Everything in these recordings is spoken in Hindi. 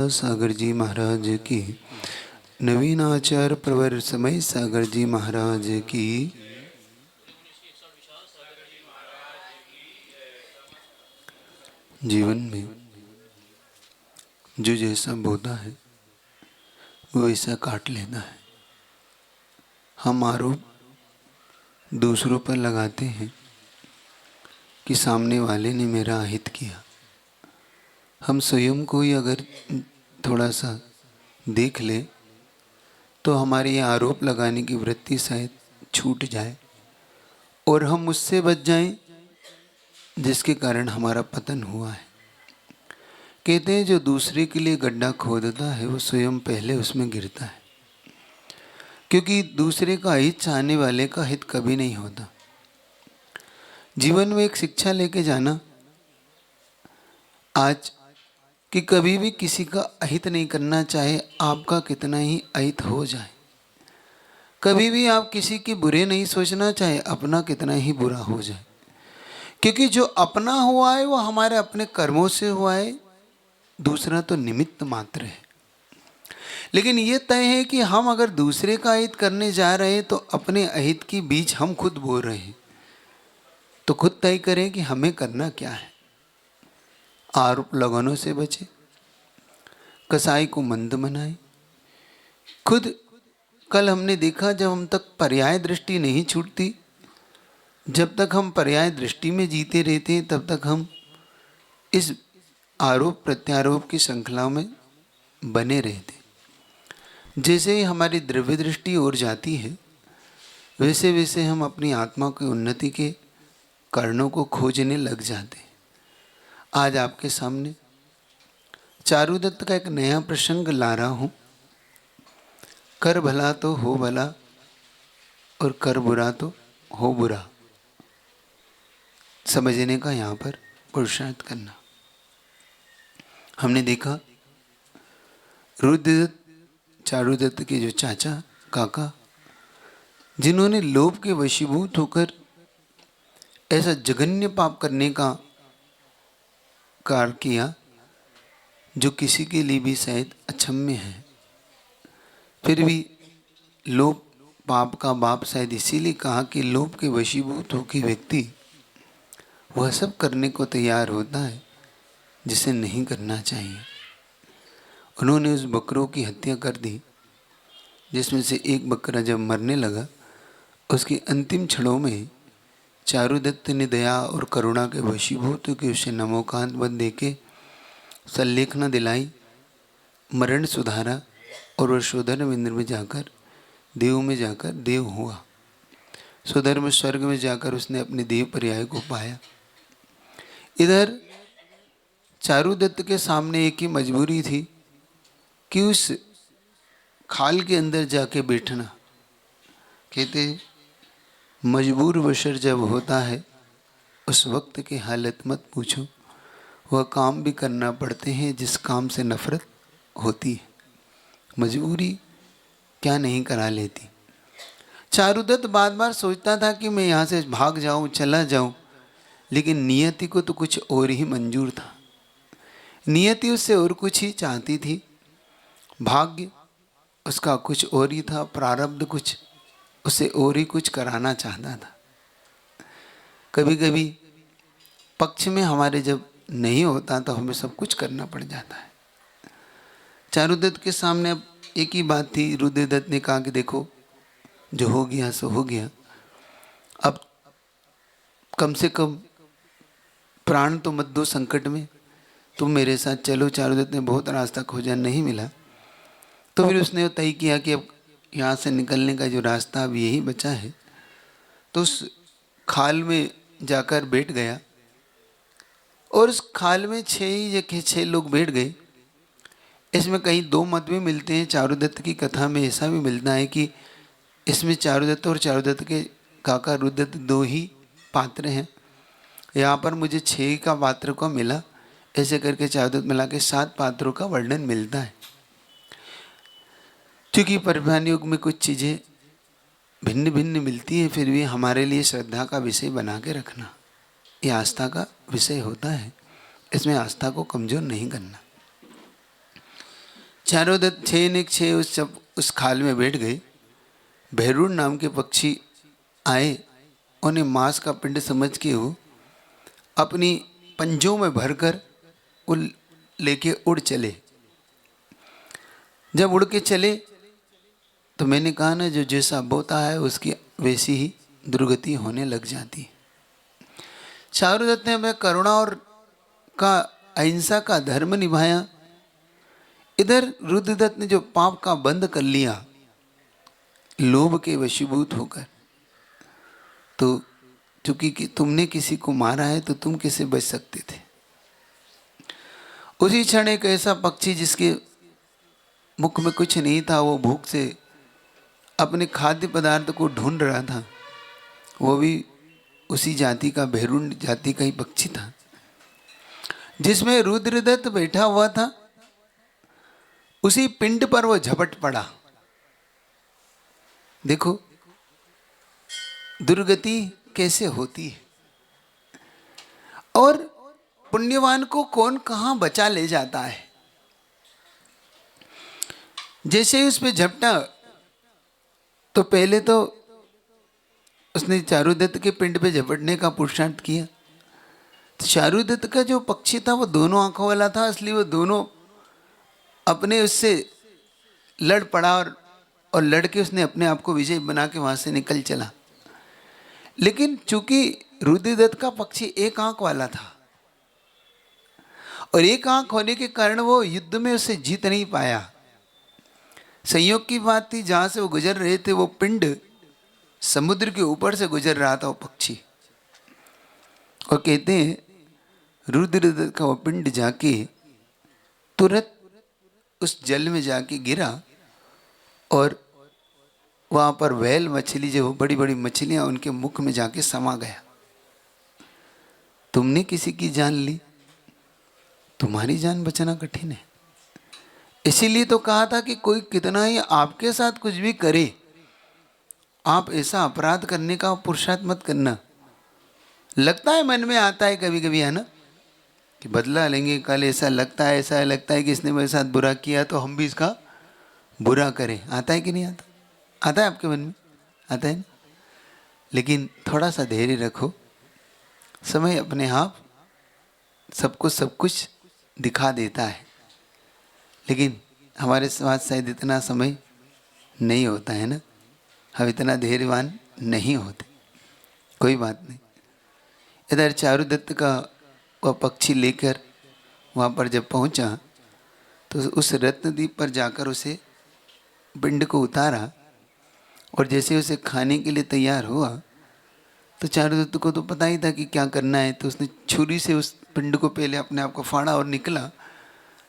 सागर जी महाराज की, नवीन आचार प्रवर समय सागर जी महाराज की। जीवन में जो जैसा बोता है वो वैसा काट लेना है। हम आरोप दूसरों पर लगाते हैं कि सामने वाले ने मेरा अहित किया। हम स्वयं को ही अगर थोड़ा सा देख ले तो हमारी ये आरोप लगाने की वृत्ति शायद छूट जाए और हम उससे बच जाएं जिसके कारण हमारा पतन हुआ है। कहते हैं जो दूसरे के लिए गड्ढा खोदता है वो स्वयं पहले उसमें गिरता है, क्योंकि दूसरे का हित चाहने वाले का हित कभी नहीं होता। जीवन में एक शिक्षा लेके जाना आज कि कभी भी किसी का अहित नहीं करना, चाहे आपका कितना ही अहित हो जाए। कभी भी आप किसी की बुरे नहीं सोचना, चाहे अपना कितना ही बुरा हो जाए, क्योंकि जो अपना हुआ है वो हमारे अपने कर्मों से हुआ है, दूसरा तो निमित्त मात्र है। लेकिन ये तय है कि हम अगर दूसरे का अहित करने जा रहे हैं तो अपने अहित की बीज हम खुद बो रहे हैं। तो खुद तय करें कि हमें करना क्या है। आरोप लगानों से बचे, कसाई को मंद मनाए। खुद कल हमने देखा जब हम तक पर्याय दृष्टि नहीं छूटती, जब तक हम पर्याय दृष्टि में जीते रहते हैं तब तक हम इस आरोप प्रत्यारोप की श्रृंखला में बने रहते। जैसे ही हमारी द्रव्य दृष्टि और जाती है वैसे वैसे हम अपनी आत्मा की उन्नति के कारणों को खोजने लग जाते हैं। आज आपके सामने चारुदत्त का एक नया प्रसंग ला रहा हूँ। कर भला तो हो भला और कर बुरा तो हो बुरा, समझने का यहाँ पर पुरुषार्थ करना। हमने देखा रुद्रदत्त चारुदत्त के जो चाचा काका, जिन्होंने लोभ के वशीभूत होकर ऐसा जघन्य पाप करने का कार्य किया जो किसी के लिए भी शायद अक्षम्य है, फिर भी लोभ पाप का बाप शायद इसीलिए कहा कि लोभ के वशीभूत होकर व्यक्ति वह सब करने को तैयार होता है जिसे नहीं करना चाहिए। उन्होंने उस बकरों की हत्या कर दी, जिसमें से एक बकरा जब मरने लगा उसके अंतिम क्षणों में चारुदत्त ने दया और करुणा के वशीभूत होकर उसे नमोकांत बन देके संलेखना दिलाई, मरण सुधारा और वह स्वधर्म इंद्र में जाकर देव हुआ। स्वधर्म स्वर्ग में जाकर उसने अपने देव पर्याय को पाया। इधर चारुदत्त के सामने एक ही मजबूरी थी कि उस खाल के अंदर जाके बैठना। कहते मजबूर बशर जब होता है उस वक्त की हालत मत पूछो, वह काम भी करना पड़ते हैं जिस काम से नफरत होती है। मजबूरी क्या नहीं करा लेती। चारुदत्त बार बार सोचता था कि मैं यहाँ से भाग जाऊँ, चला जाऊँ, लेकिन नियति को तो कुछ और ही मंजूर था। नियति उससे और कुछ ही चाहती थी, भाग्य उसका कुछ और ही था, प्रारब्ध कुछ उसे और ही कुछ कराना चाहता था। कभी कभी पक्ष में हमारे जब नहीं होता तो हमें सब कुछ करना पड़ जाता है। चारुदत्त के सामने अब एक ही बात थी। रुद्रदत्त ने कहा कि देखो जो हो गया सो हो गया, अब कम से कम प्राण तो मत दो संकट में, तुम मेरे साथ चलो। चारुदत्त ने बहुत रास्ता खोजा, नहीं मिला, तो फिर उसने तय किया कि अब यहाँ से निकलने का जो रास्ता अब यही बचा है। तो उस खाल में जाकर बैठ गया और उस खाल में 6 लोग बैठ गए। इसमें कहीं 2 मत भी मिलते हैं। चारुदत्त की कथा में ऐसा भी मिलता है कि इसमें चारुदत्त और चारुदत्त के काका रुद्रदत्त 2 ही पात्र हैं। यहाँ पर मुझे 6 का पात्र को मिला, ऐसे करके चारुदत्त मिला के 7 पात्रों का वर्णन मिलता है। क्योंकि परिवहन युग में कुछ चीज़ें भिन्न भिन्न मिलती है, फिर भी हमारे लिए श्रद्धा का विषय बना के रखना ये आस्था का विषय होता है। इसमें आस्था को कमज़ोर नहीं करना। चारों दत्त छः ने छः उस खाल में बैठ गए। भैरूण नाम के पक्षी आए, उन्हें मांस का पिंड समझ के वो अपनी पंजों में भरकर वो लेके उड़ चले। जब उड़ के चले तो मैंने कहा ना, जो जैसा बोता है उसकी वैसी ही दुर्गति होने लग जाती है। चारों दत्त ने हमें करुणा और का अहिंसा का धर्म निभाया। इधर रुद्रदत्त ने जो पाप का बंद कर लिया लोभ के वशीभूत होकर, तो चूंकि कि तुमने किसी को मारा है तो तुम कैसे बच सकते थे। उसी क्षण एक ऐसा पक्षी जिसके मुख में कुछ नहीं था, वो भूख से अपने खाद्य पदार्थ को ढूंढ रहा था, वो भी उसी जाति का, भैरूण जाति का ही पक्षी था, जिसमें रुद्रदत्त बैठा हुआ था। उसी पिंड पर वो झपट पड़ा। देखो दुर्गति कैसे होती है, और पुण्यवान को कौन कहां बचा ले जाता है। जैसे ही उस पे झपटा तो पहले तो उसने चारुदत्त के पिंड पे झपटने का पुरुषार्थ किया। तो चारुदत्त का जो पक्षी था वो दोनों आंखों वाला था, इसलिए वो दोनों अपने उससे लड़ पड़ा और लड़के उसने अपने आप को विजय बना के वहां से निकल चला। लेकिन चूंकि रुद्रदत्त का पक्षी एक आंख वाला था और एक आंख होने के कारण वो युद्ध में उसे जीत नहीं पाया। संयोग की बात थी, जहां से वो गुजर रहे थे वो पिंड समुद्र के ऊपर से गुजर रहा था वो पक्षी, और कहते हैं रुद्रदत्त का वो पिंड जाके तुरंत उस जल में जाके गिरा और वहां पर व्हेल मछली, जो बड़ी बड़ी मछलियां, उनके मुख में जाके समा गया। तुमने किसी की जान ली, तुम्हारी जान बचाना कठिन है। इसीलिए तो कहा था कि कोई कितना ही आपके साथ कुछ भी करे, आप ऐसा अपराध करने का पुरुषार्थ मत करना। लगता है मन में आता है कभी कभी, है ना, कि बदला लेंगे कल, ऐसा लगता है, ऐसा लगता है कि इसने मेरे साथ बुरा किया तो हम भी इसका बुरा करें। आता है कि नहीं आता? आता है आपके मन में? आता है ना? लेकिन थोड़ा सा धैर्य रखो, समय अपने आप सबको सब कुछ दिखा देता है, लेकिन हमारे पास शायद इतना समय नहीं होता है ना, हम इतना धैर्यवान नहीं होते। कोई बात नहीं। इधर चारुदत्त का वह पक्षी लेकर वहाँ पर जब पहुँचा तो उस रत्नदीप पर जाकर उसे पिंड को उतारा, और जैसे उसे खाने के लिए तैयार हुआ तो चारुदत्त को तो पता ही था कि क्या करना है, तो उसने छुरी से उस पिंड को पहले अपने आप को फाड़ा और निकला,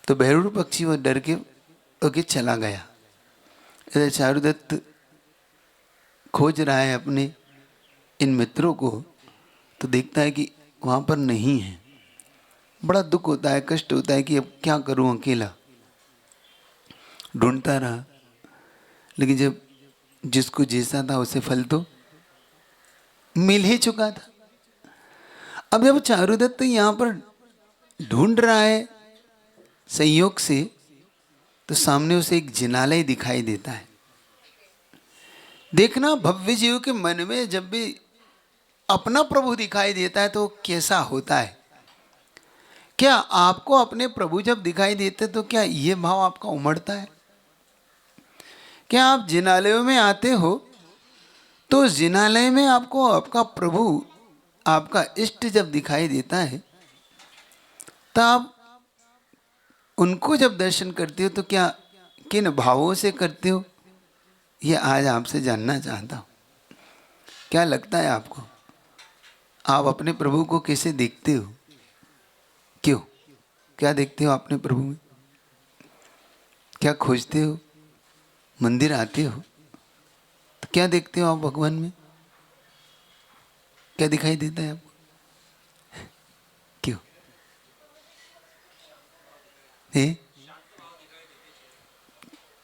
तो भैरूण पक्षी वो डर के ओके चला गया। इधर चारुदत्त खोज रहा है अपने इन मित्रों को, तो देखता है कि वहाँ पर नहीं है। बड़ा दुख होता है, कष्ट होता है कि अब क्या करूँ, अकेला ढूंढता रहा। लेकिन जब जिसको जैसा था उसे फल तो मिल ही चुका था। अब जब चारुदत्त यहाँ पर ढूंढ रहा है संयोग से, तो सामने उसे एक जिनालय दिखाई देता है। देखना, भव्य जीव के मन में जब भी अपना प्रभु दिखाई देता है तो कैसा होता है। क्या आपको अपने प्रभु जब दिखाई देते तो क्या ये भाव आपका उमड़ता है? क्या आप जिनालयों में आते हो तो जिनालय में आपको आपका प्रभु, आपका इष्ट जब दिखाई देता है तो आप उनको जब दर्शन करते हो तो क्या किन भावों से करते हो, ये आज आपसे जानना चाहता हूँ। क्या लगता है आपको, आप अपने प्रभु को कैसे देखते हो? क्यों, क्या देखते हो अपने प्रभु में? क्या खोजते हो? मंदिर आते हो तो क्या देखते हो आप भगवान में? क्या दिखाई देता है आपको? क्यों?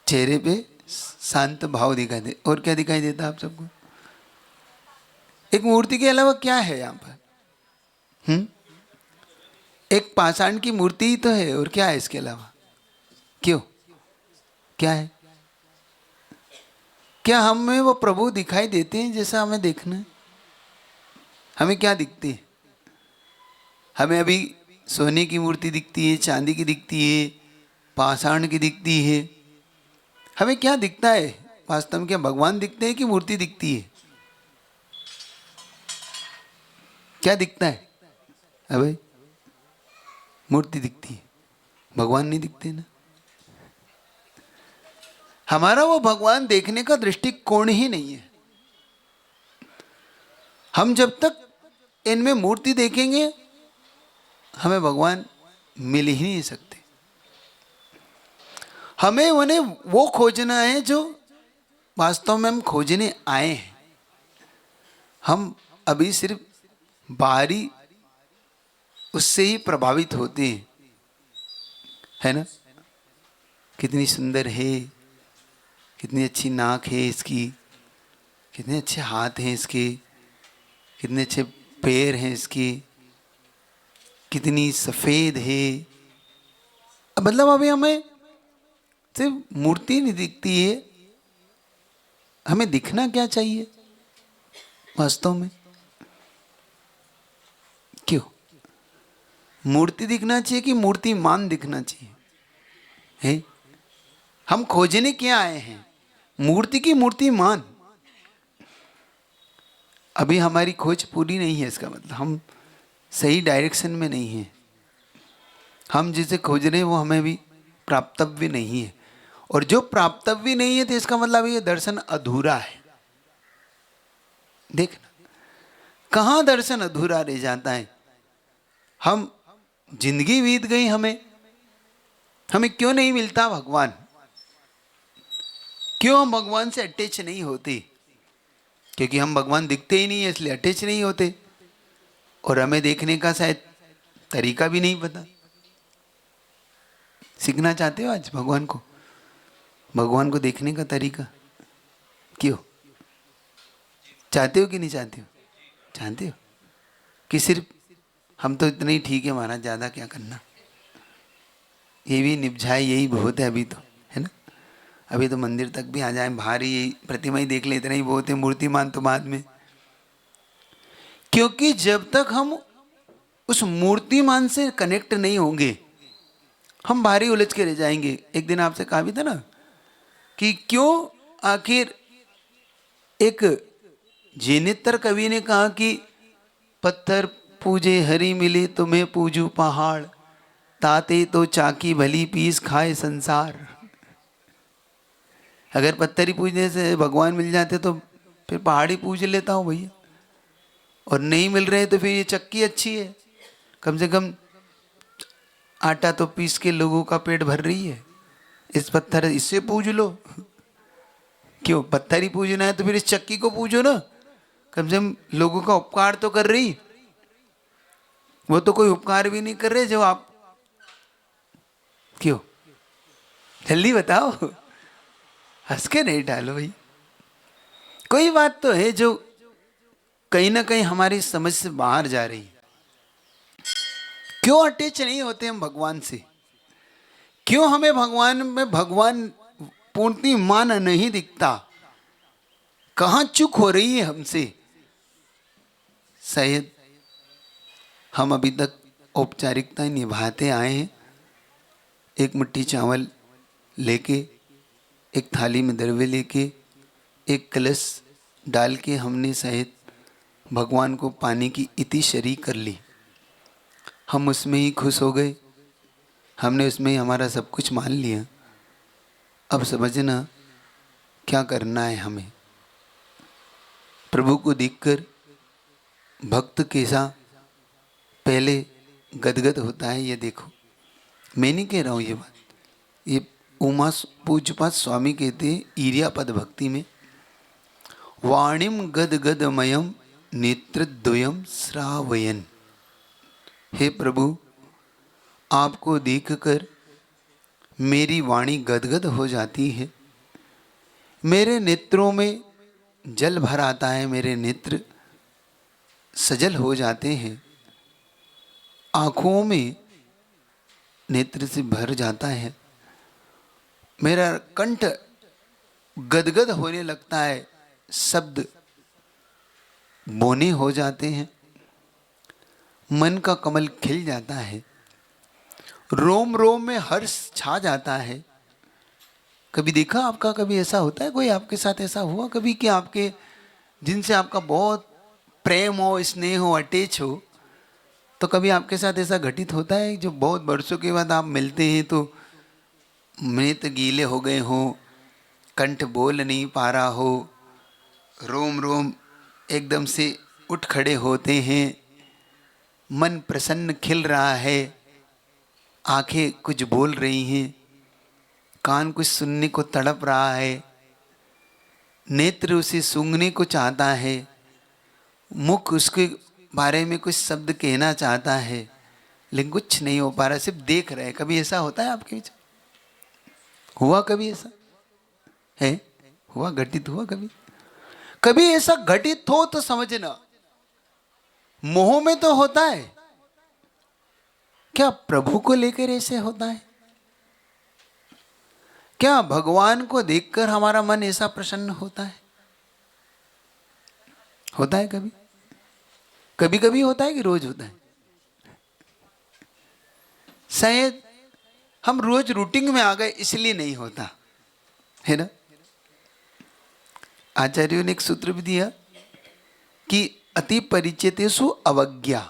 चेहरे पे शांत भाव दिखाई दे, और क्या दिखाई देता है आप सबको? एक मूर्ति के अलावा क्या है यहाँ पर? एक पाषाण की मूर्ति ही तो है, और क्या है इसके अलावा? क्यों? क्या है? क्या हमें वो प्रभु दिखाई देते हैं जैसा हमें देखना है? हमें क्या दिखते हैं? हमें अभी सोने की मूर्ति दिखती है, चांदी की दिखती है, पाषाण की दिखती है। हमें क्या दिखता है वास्तव में? क्या भगवान दिखते हैं कि मूर्ति दिखती है? क्या दिखता है? अबे मूर्ति दिखती है, भगवान नहीं दिखते ना। हमारा वो भगवान देखने का दृष्टिकोण ही नहीं है। हम जब तक इनमें मूर्ति देखेंगे हमें भगवान मिल ही नहीं सकते। हमें उन्हें वो खोजना है जो वास्तव में हम खोजने आए हैं। हम अभी सिर्फ बाहरी उससे ही प्रभावित होते हैं, है ना? कितनी सुंदर है, कितनी अच्छी नाक है इसकी, कितने अच्छे हाथ हैं इसके, कितने अच्छे पैर हैं इसके, कितनी सफ़ेद है। मतलब अभी हमें सिर्फ मूर्ति नहीं दिखती है, हमें दिखना क्या चाहिए वास्तव में? क्यों मूर्ति दिखना चाहिए कि मूर्तिमान दिखना चाहिए? है? हम खोजने क्या आए हैं, मूर्ति की मूर्तिमान? अभी हमारी खोज पूरी नहीं है, इसका मतलब हम सही डायरेक्शन में नहीं है। हम जिसे खोज रहे हैं वो हमें भी प्राप्तव्य नहीं है, और जो प्राप्तव्य नहीं है तो इसका मतलब ये दर्शन अधूरा है। देखना कहाँ दर्शन अधूरा रह जाता है। हम जिंदगी बीत गई, हमें क्यों नहीं मिलता भगवान? क्यों हम भगवान से अटैच नहीं होते? क्योंकि हम भगवान दिखते ही नहीं है इसलिए अटैच नहीं होते, और हमें देखने का शायद तरीका भी नहीं पता। सीखना चाहते हो आज भगवान को? भगवान को देखने का तरीका क्यों चाहते हो कि नहीं चाहते हो? चाहते हो कि सिर्फ हम तो इतने ही ठीक है महाराज, ज़्यादा क्या करना, ये भी निपझाए यही बहुत है अभी तो, है ना? अभी तो मंदिर तक भी आ जाए, बाहर ही यही प्रतिमा ही देख ले, इतना ही बहुत है, मूर्तिमान तो बाद में। क्योंकि जब तक हम उस मूर्तिमान से कनेक्ट नहीं होंगे हम बाहर ही उलझ के रह जाएंगे। एक दिन आपसे कहा भी था ना कि क्यों आखिर एक जिनेतर कवि ने कहा कि पत्थर पूजे हरी मिले तो मैं पूजू पहाड़, ताते तो चाकी भली पीस खाए संसार। अगर पत्थर ही पूजने से भगवान मिल जाते तो फिर पहाड़ ही पूज लेता हूँ भैया, और नहीं मिल रहे तो फिर ये चक्की अच्छी है, कम से कम आटा तो पीस के लोगों का पेट भर रही है, इस पत्थर इससे पूज लो। क्यों पत्थर ही पूजना है तो फिर इस चक्की को पूजो ना, कम से कम लोगों का उपकार तो कर रही। वो तो कोई उपकार भी नहीं कर रहे जो आप। क्यों जल्दी बताओ, हंस के नहीं डालो भाई। कोई बात तो है जो कहीं ना कहीं हमारी समझ से बाहर जा रही है। क्यों अटैच नहीं होते हम भगवान से? क्यों हमें भगवान में भगवान पूर्ति मान नहीं दिखता? कहाँ चूक हो रही है हमसे? शायद हम अभी तक औपचारिकताएं निभाते आए हैं, एक मुट्ठी चावल लेके, एक थाली में दरवे लेके, एक कलश डाल के हमने शायद भगवान को पाने की इति शरी कर ली। हम उसमें ही खुश हो गए, हमने उसमें ही हमारा सब कुछ मान लिया। अब समझना क्या करना है हमें। प्रभु को देखकर भक्त कैसा पहले गदगद होता है, ये देखो। मैं नहीं कह रहा हूँ ये बात, ये उमा पूज्यपाद स्वामी कहते हैं ईरिया पद भक्ति में, वाणिम गदगदमयम नेत्रद्वयम श्रावयन। हे प्रभु, आपको देखकर मेरी वाणी गदगद हो जाती है, मेरे नेत्रों में जल भर आता है, मेरे नेत्र सजल हो जाते हैं, आँखों में नेत्र से भर जाता है, मेरा कंठ गदगद होने लगता है, शब्द बोने हो जाते हैं, मन का कमल खिल जाता है, रोम रोम में हर्ष छा जाता है। कभी देखा आपका, कभी ऐसा होता है, कोई आपके साथ ऐसा हुआ कभी कि आपके जिनसे आपका बहुत प्रेम हो, स्नेह हो, अटैच हो, तो कभी आपके साथ ऐसा घटित होता है जो बहुत वर्षों के बाद आप मिलते हैं तो नेत गीले हो गए हो, कंठ बोल नहीं पा रहा हो, रोम रोम एकदम से उठ खड़े होते हैं, मन प्रसन्न खिल रहा है, आंखें कुछ बोल रही हैं, कान कुछ सुनने को तड़प रहा है, नेत्र उसे सूंघने को चाहता है, मुख उसके बारे में कुछ शब्द कहना चाहता है, लेकिन कुछ नहीं हो पा रहा, सिर्फ देख रहे हैं। कभी ऐसा होता है आपके बीच? हुआ कभी ऐसा है? हुआ, घटित हुआ कभी? कभी ऐसा घटित हो तो समझना मोह में तो होता है, क्या प्रभु को लेकर ऐसे होता है? क्या भगवान को देखकर हमारा मन ऐसा प्रसन्न होता है? होता है कभी? कभी कभी होता है कि रोज होता है? शायद हम रोज रूटीन में आ गए इसलिए नहीं होता है ना। आचार्यों ने एक सूत्र भी दिया कि अति परिचितेषु अवज्ञा,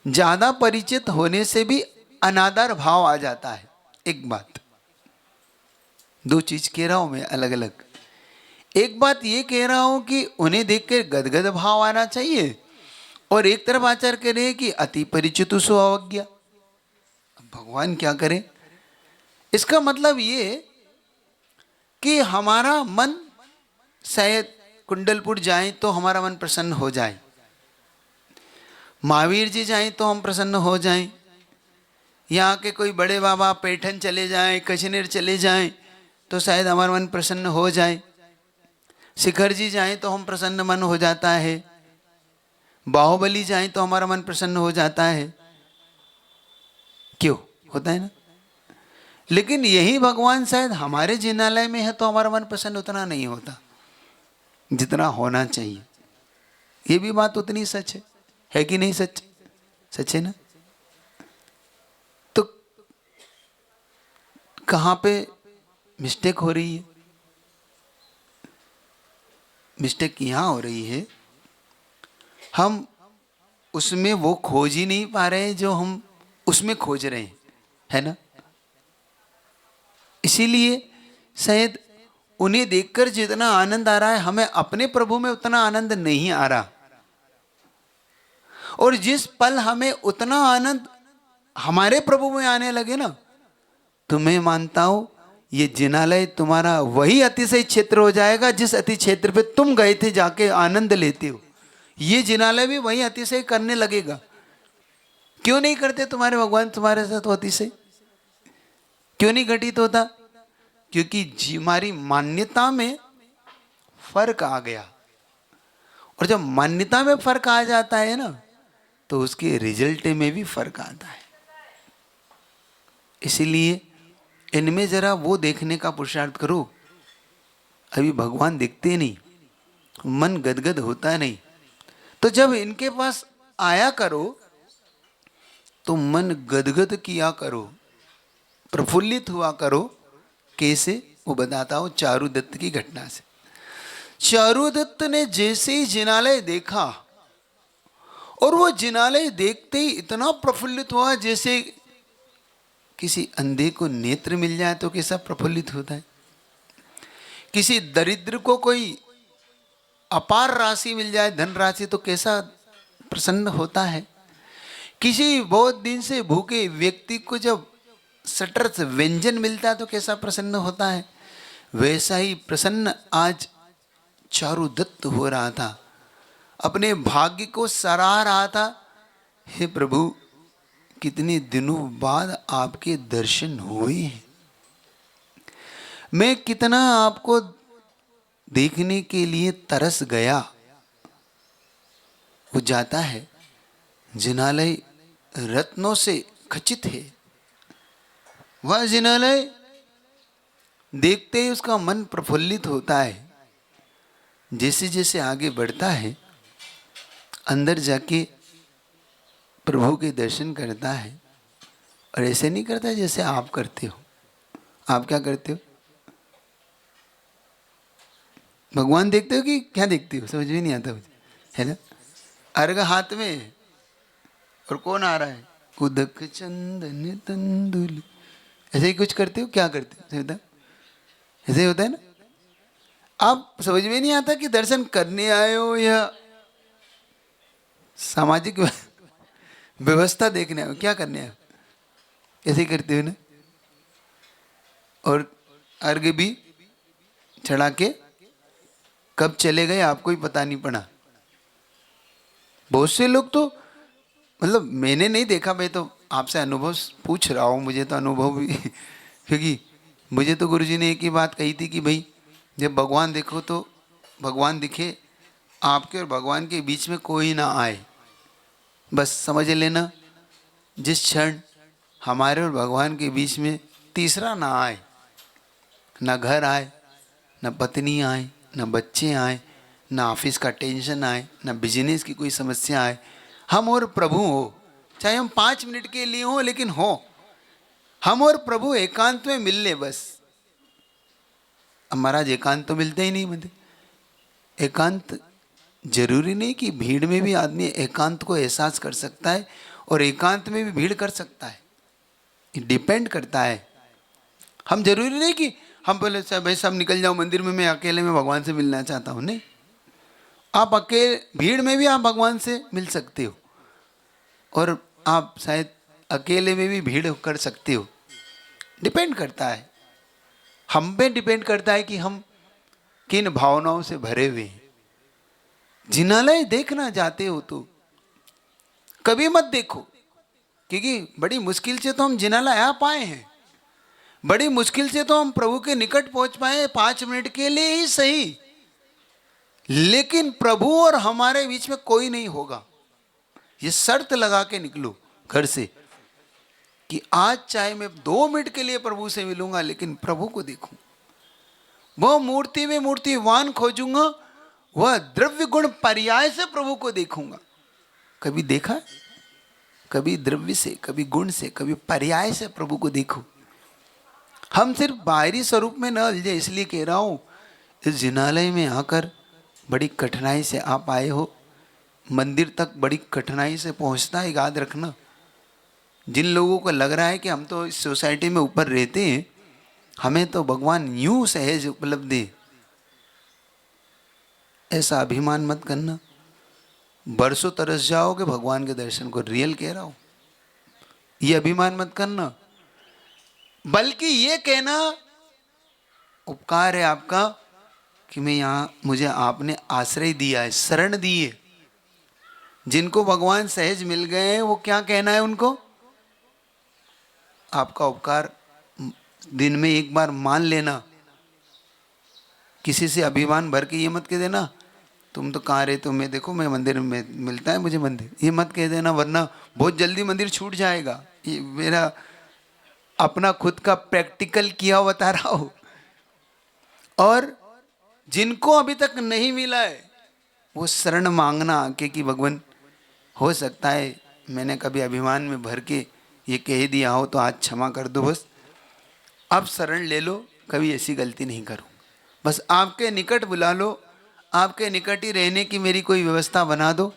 ज्यादा परिचित होने से भी अनादर भाव आ जाता है। एक बात, दो चीज कह रहा हूं मैं अलग अलग। एक बात ये कह रहा हूं कि उन्हें देखकर गदगद भाव आना चाहिए, और एक तरफ आचार्य कह रहे हैं कि अति परिचित सो अवज्ञा। भगवान क्या करे? इसका मतलब ये कि हमारा मन शायद कुंडलपुर जाए तो हमारा मन प्रसन्न हो जाए, महावीर जी जाए तो हम प्रसन्न हो जाएं, यहाँ के कोई बड़े बाबा पैठन चले जाएं, कश्मीर चले जाएं तो शायद हमारा मन प्रसन्न हो जाए, शिखर जी जाएं तो हम प्रसन्न मन हो जाता है, बाहुबली जाएं तो हमारा मन प्रसन्न हो जाता है। क्यों होता है ना? लेकिन यही भगवान शायद हमारे जिनालय में है तो हमारा मन प्रसन्न उतना नहीं होता जितना होना चाहिए। ये भी बात उतनी सच है कि नहीं? सच, सच है ना। तो कहां पे मिस्टेक हो रही है? मिस्टेक यहां हो रही है, हम उसमें वो खोज ही नहीं पा रहे हैं जो हम उसमें खोज रहे हैं, है ना। इसीलिए शायद उन्हें देखकर जितना आनंद आ रहा है हमें अपने प्रभु में उतना आनंद नहीं आ रहा, और जिस पल हमें उतना आनंद हमारे प्रभु में आने लगे ना, तो मैं मानता हूं ये जिनालय तुम्हारा वही अतिशय क्षेत्र हो जाएगा जिस अति क्षेत्र पे तुम गए थे जाके आनंद लेते हो। ये जिनालय भी वही अतिशय करने लगेगा। क्यों नहीं करते तुम्हारे भगवान तुम्हारे साथ अतिशय? क्यों नहीं घटित होता? क्योंकि हमारी मान्यता में फर्क आ गया, और जब मान्यता में फर्क आ जाता है ना तो उसके रिजल्ट में भी फर्क आता है। इसीलिए इनमें जरा वो देखने का पुरुषार्थ करो। अभी भगवान दिखते नहीं, मन गदगद होता नहीं, तो जब इनके पास आया करो तो मन गदगद किया करो, प्रफुल्लित हुआ करो। कैसे? वो बताता हूं चारुदत्त की घटना से। चारुदत्त ने जैसे ही जिनालय देखा, और वो जिनालय देखते ही इतना प्रफुल्लित हुआ जैसे किसी अंधे को नेत्र मिल जाए तो कैसा प्रफुल्लित होता है, किसी दरिद्र को कोई अपार राशि मिल जाए, धन राशि, तो कैसा प्रसन्न होता है, किसी बहुत दिन से भूखे व्यक्ति को जब सटर से व्यंजन मिलता है तो कैसा प्रसन्न होता है। वैसा ही प्रसन्न आज चारुदत्त हो रहा था, अपने भाग्य को सराह रहा था। हे प्रभु, कितने दिनों बाद आपके दर्शन हुए हैं, मैं कितना आपको देखने के लिए तरस गया। वो जाता है, जिनालय रत्नों से खचित है, वह जिनालय देखते ही उसका मन प्रफुल्लित होता है। जैसे जैसे आगे बढ़ता है, अंदर जाके प्रभु के दर्शन करता है। और ऐसे नहीं करता जैसे आप करते हो। आप क्या करते हो? भगवान देखते हो कि क्या देखते हो? समझ में नहीं आता मुझे, है ना। अर्घ हाथ में है और कौन आ रहा है? उदक चंदन तंदुल। ऐसे ही कुछ करते हो? क्या करते हो? ऐसे ऐसे ही होता है ना। आप समझ में नहीं आता कि दर्शन करने आए हो या सामाजिक व्यवस्था देखने आए हो, क्या करने आए हो? ऐसे ही करते हो ना। और अर्घ भी चढ़ा के कब चले गए आपको ही पता नहीं पड़ा। बहुत से लोग तो, मतलब मैंने नहीं देखा, मैं तो आपसे अनुभव पूछ रहा हूँ, मुझे तो अनुभव भी क्योंकि मुझे तो गुरुजी ने एक ही बात कही थी कि भाई जब भगवान देखो तो भगवान दिखे, आपके और भगवान के बीच में कोई ना आए। बस समझ लेना, जिस क्षण हमारे और भगवान के बीच में तीसरा ना आए, ना घर आए, ना पत्नी आए, ना बच्चे आए, ना ऑफिस का टेंशन आए, ना बिजनेस की कोई समस्या आए, हम और प्रभु हो, चाहे हम 5 मिनट के लिए हो, लेकिन हो हम और प्रभु एकांत में मिल ले बस। अब महाराज एकांत तो मिलते ही नहीं मुझे। एकांत जरूरी नहीं कि भीड़ में भी आदमी एकांत को एहसास कर सकता है और एकांत में भी भीड़ कर सकता है। डिपेंड करता है। हम जरूरी नहीं कि हम बोले भाई सब निकल जाओ मंदिर में, मैं अकेले में भगवान से मिलना चाहता हूँ। नहीं, आप अकेले भीड़ में भी आप भगवान से मिल सकते हो और आप शायद अकेले में भी भीड़ कर सकते हो। डिपेंड करता है, हम पे डिपेंड करता है कि हम किन भावनाओं से भरे हुए हैं। जिनालय देखना चाहते हो तो कभी मत देखो, क्योंकि बड़ी मुश्किल से तो हम जिनालय आ पाए हैं, बड़ी मुश्किल से तो हम प्रभु के निकट पहुंच पाए 5 मिनट के लिए ही सही, लेकिन प्रभु और हमारे बीच में कोई नहीं होगा। ये शर्त लगा के निकलो घर से कि आज चाहे मैं 2 मिनट के लिए प्रभु से मिलूंगा, लेकिन प्रभु को देखूं, वह मूर्ति में मूर्तिवान खोजूंगा, वह द्रव्य गुण पर्याय से प्रभु को देखूंगा। कभी देखा? कभी द्रव्य से, कभी गुण से, कभी पर्याय से प्रभु को देखो। हम सिर्फ बाहरी स्वरूप में न उलझे, इसलिए कह रहा हूं, इस जिनालय में आकर बड़ी कठिनाई से आप आए हो। मंदिर तक बड़ी कठिनाई से पहुंचता है, याद रखना। जिन लोगों को लग रहा है कि हम तो इस सोसाइटी में ऊपर रहते हैं, हमें तो भगवान यूं सहज उपलब्ध है, ऐसा अभिमान मत करना। बरसों तरस जाओगे भगवान के दर्शन को, रियल कह रहा हूं। ये अभिमान मत करना, बल्कि ये कहना उपकार है आपका कि मैं यहां, मुझे आपने आश्रय दिया है, शरण दी है। जिनको भगवान सहज मिल गए हैं, वो क्या कहना है उनको? आपका उपकार दिन में एक बार मान लेना। किसी से अभिमान भर के ये मत कह देना तुम तो कहाँ रहे, तो मैं देखो मैं मंदिर में मिलता है मुझे मंदिर, ये मत कह देना, वरना बहुत जल्दी मंदिर छूट जाएगा। ये मेरा अपना खुद का प्रैक्टिकल किया बता रहा हूं। और जिनको अभी तक नहीं मिला है, वो शरण मांगना आके कि भगवान, हो सकता है मैंने कभी अभिमान में भर के ये कह दिया हो, तो आज क्षमा कर दो, बस अब शरण ले लो, कभी ऐसी गलती नहीं करूँ। बस आपके निकट बुला लो, आपके निकट ही रहने की मेरी कोई व्यवस्था बना दो,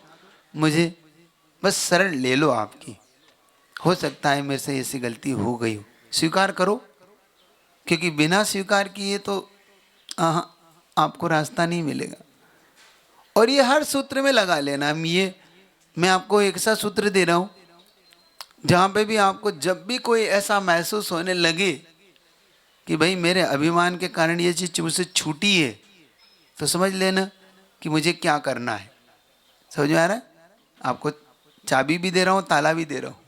मुझे बस शरण ले लो आपकी। हो सकता है मेरे से ऐसी गलती हो गई हो, स्वीकार करो, क्योंकि बिना स्वीकार किए तो आपको रास्ता नहीं मिलेगा। और ये हर सूत्र में लगा लेना। मैं आपको एक सा सूत्र दे रहा हूं, जहां पे भी आपको जब भी कोई ऐसा महसूस होने लगे कि भाई मेरे अभिमान के कारण ये चीज मुझसे छूटी है, तो समझ लेना कि मुझे क्या करना है। समझ में आ रहा है? आपको चाबी भी दे रहा हूं, ताला भी दे रहा हूं।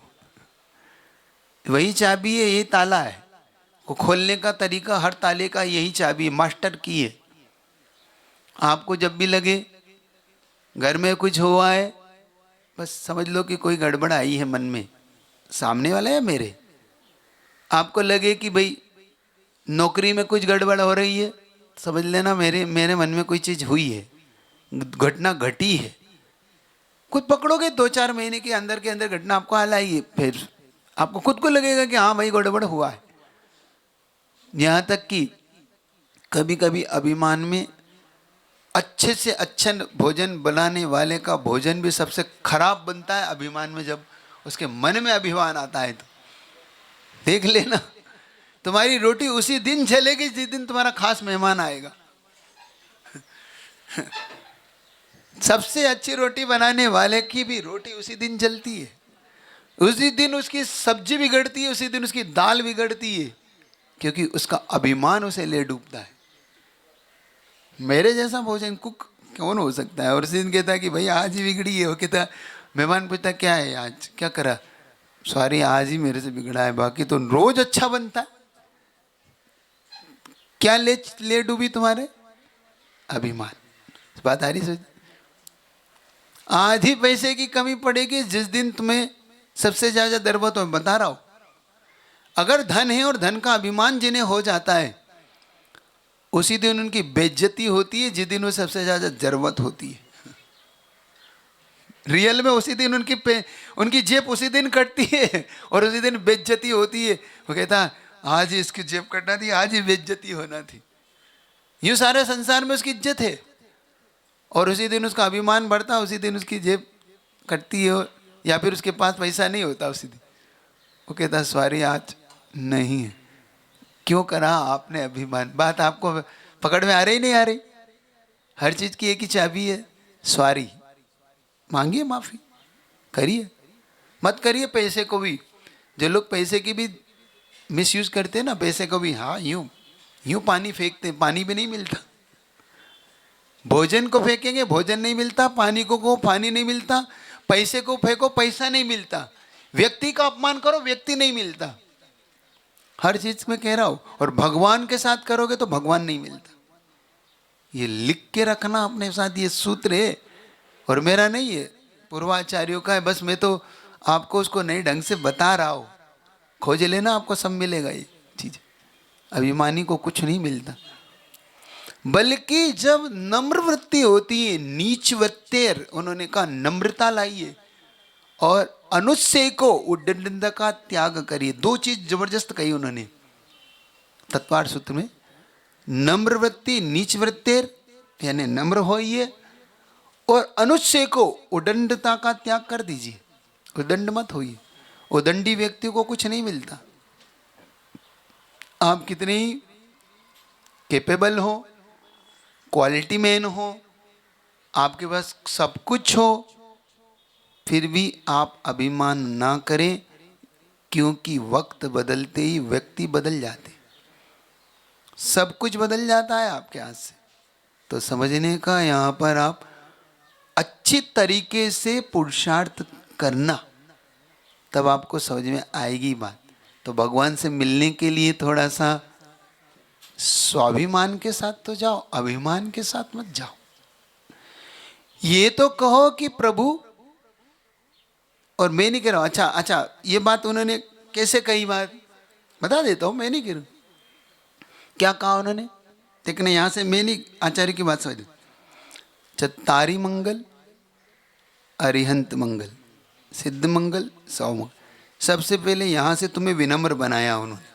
वही चाबी है, यही ताला है। वो खोलने का तरीका हर ताले का यही चाबी है, मास्टर की है। आपको जब भी लगे घर में कुछ हुआ है, बस समझ लो कि कोई गड़बड़ आई है मन में, सामने वाला है मेरे, आपको लगे कि भाई नौकरी में कुछ गड़बड़ हो रही है, समझ लेना मेरे मेरे मन में कोई चीज़ हुई है, घटना घटी है। खुद पकड़ोगे 2-4 महीने के अंदर घटना आपको हाल आई है, फिर आपको खुद को लगेगा कि हाँ भाई गड़बड़ हुआ है। यहाँ तक कि कभी कभी अभिमान में अच्छे से अच्छा भोजन बनाने वाले का भोजन भी सबसे खराब बनता है अभिमान में, जब उसके मन में अभिमान आता है तो देख लेना तुम्हारी रोटी उसी दिन चलेगी जिस दिन तुम्हारा खास मेहमान आएगा। सबसे अच्छी रोटी बनाने वाले की भी रोटी उसी दिन जलती है, उसी दिन उसकी सब्जी बिगड़ती है, उसी दिन उसकी दाल बिगड़ती है, क्योंकि उसका अभिमान उसे ले डूबता है। मेरे जैसा भोजन कुक कौन हो सकता है? और उसी दिन कहता है कि भाई आज ही बिगड़ी है। वो कहता, मेहमान पूछता क्या है आज क्या करा, सॉरी आज ही मेरे से बिगड़ा है, बाकी तो रोज अच्छा बनता है। क्या ले डूबी तुम्हारे? अभिमान। बात आ रही सोच। आधी पैसे की कमी पड़ेगी जिस दिन तुम्हें सबसे ज्यादा जरूरत हो। बता रहा हूं, अगर धन है और धन का अभिमान जिन्हें हो जाता है, उसी दिन उनकी बेइज्जती होती है जिस दिन वो सबसे ज्यादा जरूरत होती है। रियल में उसी दिन उनकी जेब उसी दिन कटती है और उसी दिन बेइज्जती होती है। वो कहता आज ही इसकी जेब कटना थी, आज ही बेइज्जती होना थी। यूं सारे संसार में उसकी इज्जत है और उसी दिन उसका अभिमान बढ़ता, उसी दिन उसकी जेब कटती है या फिर उसके पास पैसा नहीं होता उसी दिन। वो कहता सॉरी आज नहीं है। क्यों करा आपने अभिमान? बात आपको पकड़ में आ रही नहीं आ रही? हर चीज की एक ही चाबी है, सॉरी। मांगिए माफी, करिए, मत करिए पैसे को भी। जो लोग पैसे की भी मिसयूज करते हैं ना, पैसे को भी, हाँ यूं पानी फेंकते, पानी भी नहीं मिलता। भोजन को फेंकेंगे, भोजन नहीं मिलता। पानी को पानी नहीं मिलता। पैसे को फेंको, पैसा नहीं मिलता। व्यक्ति का अपमान करो, व्यक्ति नहीं मिलता। हर चीज में कह रहा हूं। और भगवान के साथ करोगे तो भगवान नहीं मिलता। ये लिख के रखना अपने साथ, ये सूत्र है और मेरा नहीं है, पूर्वाचार्यों का है। बस मैं तो आपको उसको नए ढंग से बता रहा हूं। खोज लेना, आपको सब मिलेगा ये चीज। अभिमानी को कुछ नहीं मिलता, बल्कि जब नम्र वृत्ति होती है, नीच वृत्तेर, उन्होंने कहा नम्रता लाइए और अनुच्छेद को उद्दंड का त्याग करिए। दो चीज जबरदस्त कही उन्होंने तत्वार्थ सूत्र में। नम्र वृत्ति, नीच वृत्तेर यानी नम्र होइए, और अनुच्छेद को उदंडता का त्याग कर दीजिए। उदंड मत होइए। उदंडी व्यक्ति को कुछ नहीं मिलता। आप कितने ही कैपेबल हो, क्वालिटी मैन हो, आपके पास सब कुछ हो, फिर भी आप अभिमान ना करें, क्योंकि वक्त बदलते ही व्यक्ति बदल जाते। सब कुछ बदल जाता है आपके हाथ से। तो समझने का यहाँ पर आप अच्छी तरीके से पुरुषार्थ करना, तब आपको समझ में आएगी बात। तो भगवान से मिलने के लिए थोड़ा सा स्वाभिमान के साथ तो जाओ, अभिमान के साथ मत जाओ। ये तो कहो कि प्रभु, और मैं नहीं कह रहा हूं, अच्छा ये बात उन्होंने कैसे कही, बात बता देता हूं, मैं नहीं कह रहा क्या कहा उन्होंने। लेकिन यहां से मैं नहीं, आचार्य की बात समझ। चत्तारी मंगल, अरिहंत मंगल, सिद्ध मंगल, सौमंगल। सबसे पहले यहां से तुम्हें विनम्र बनाया उन्होंने।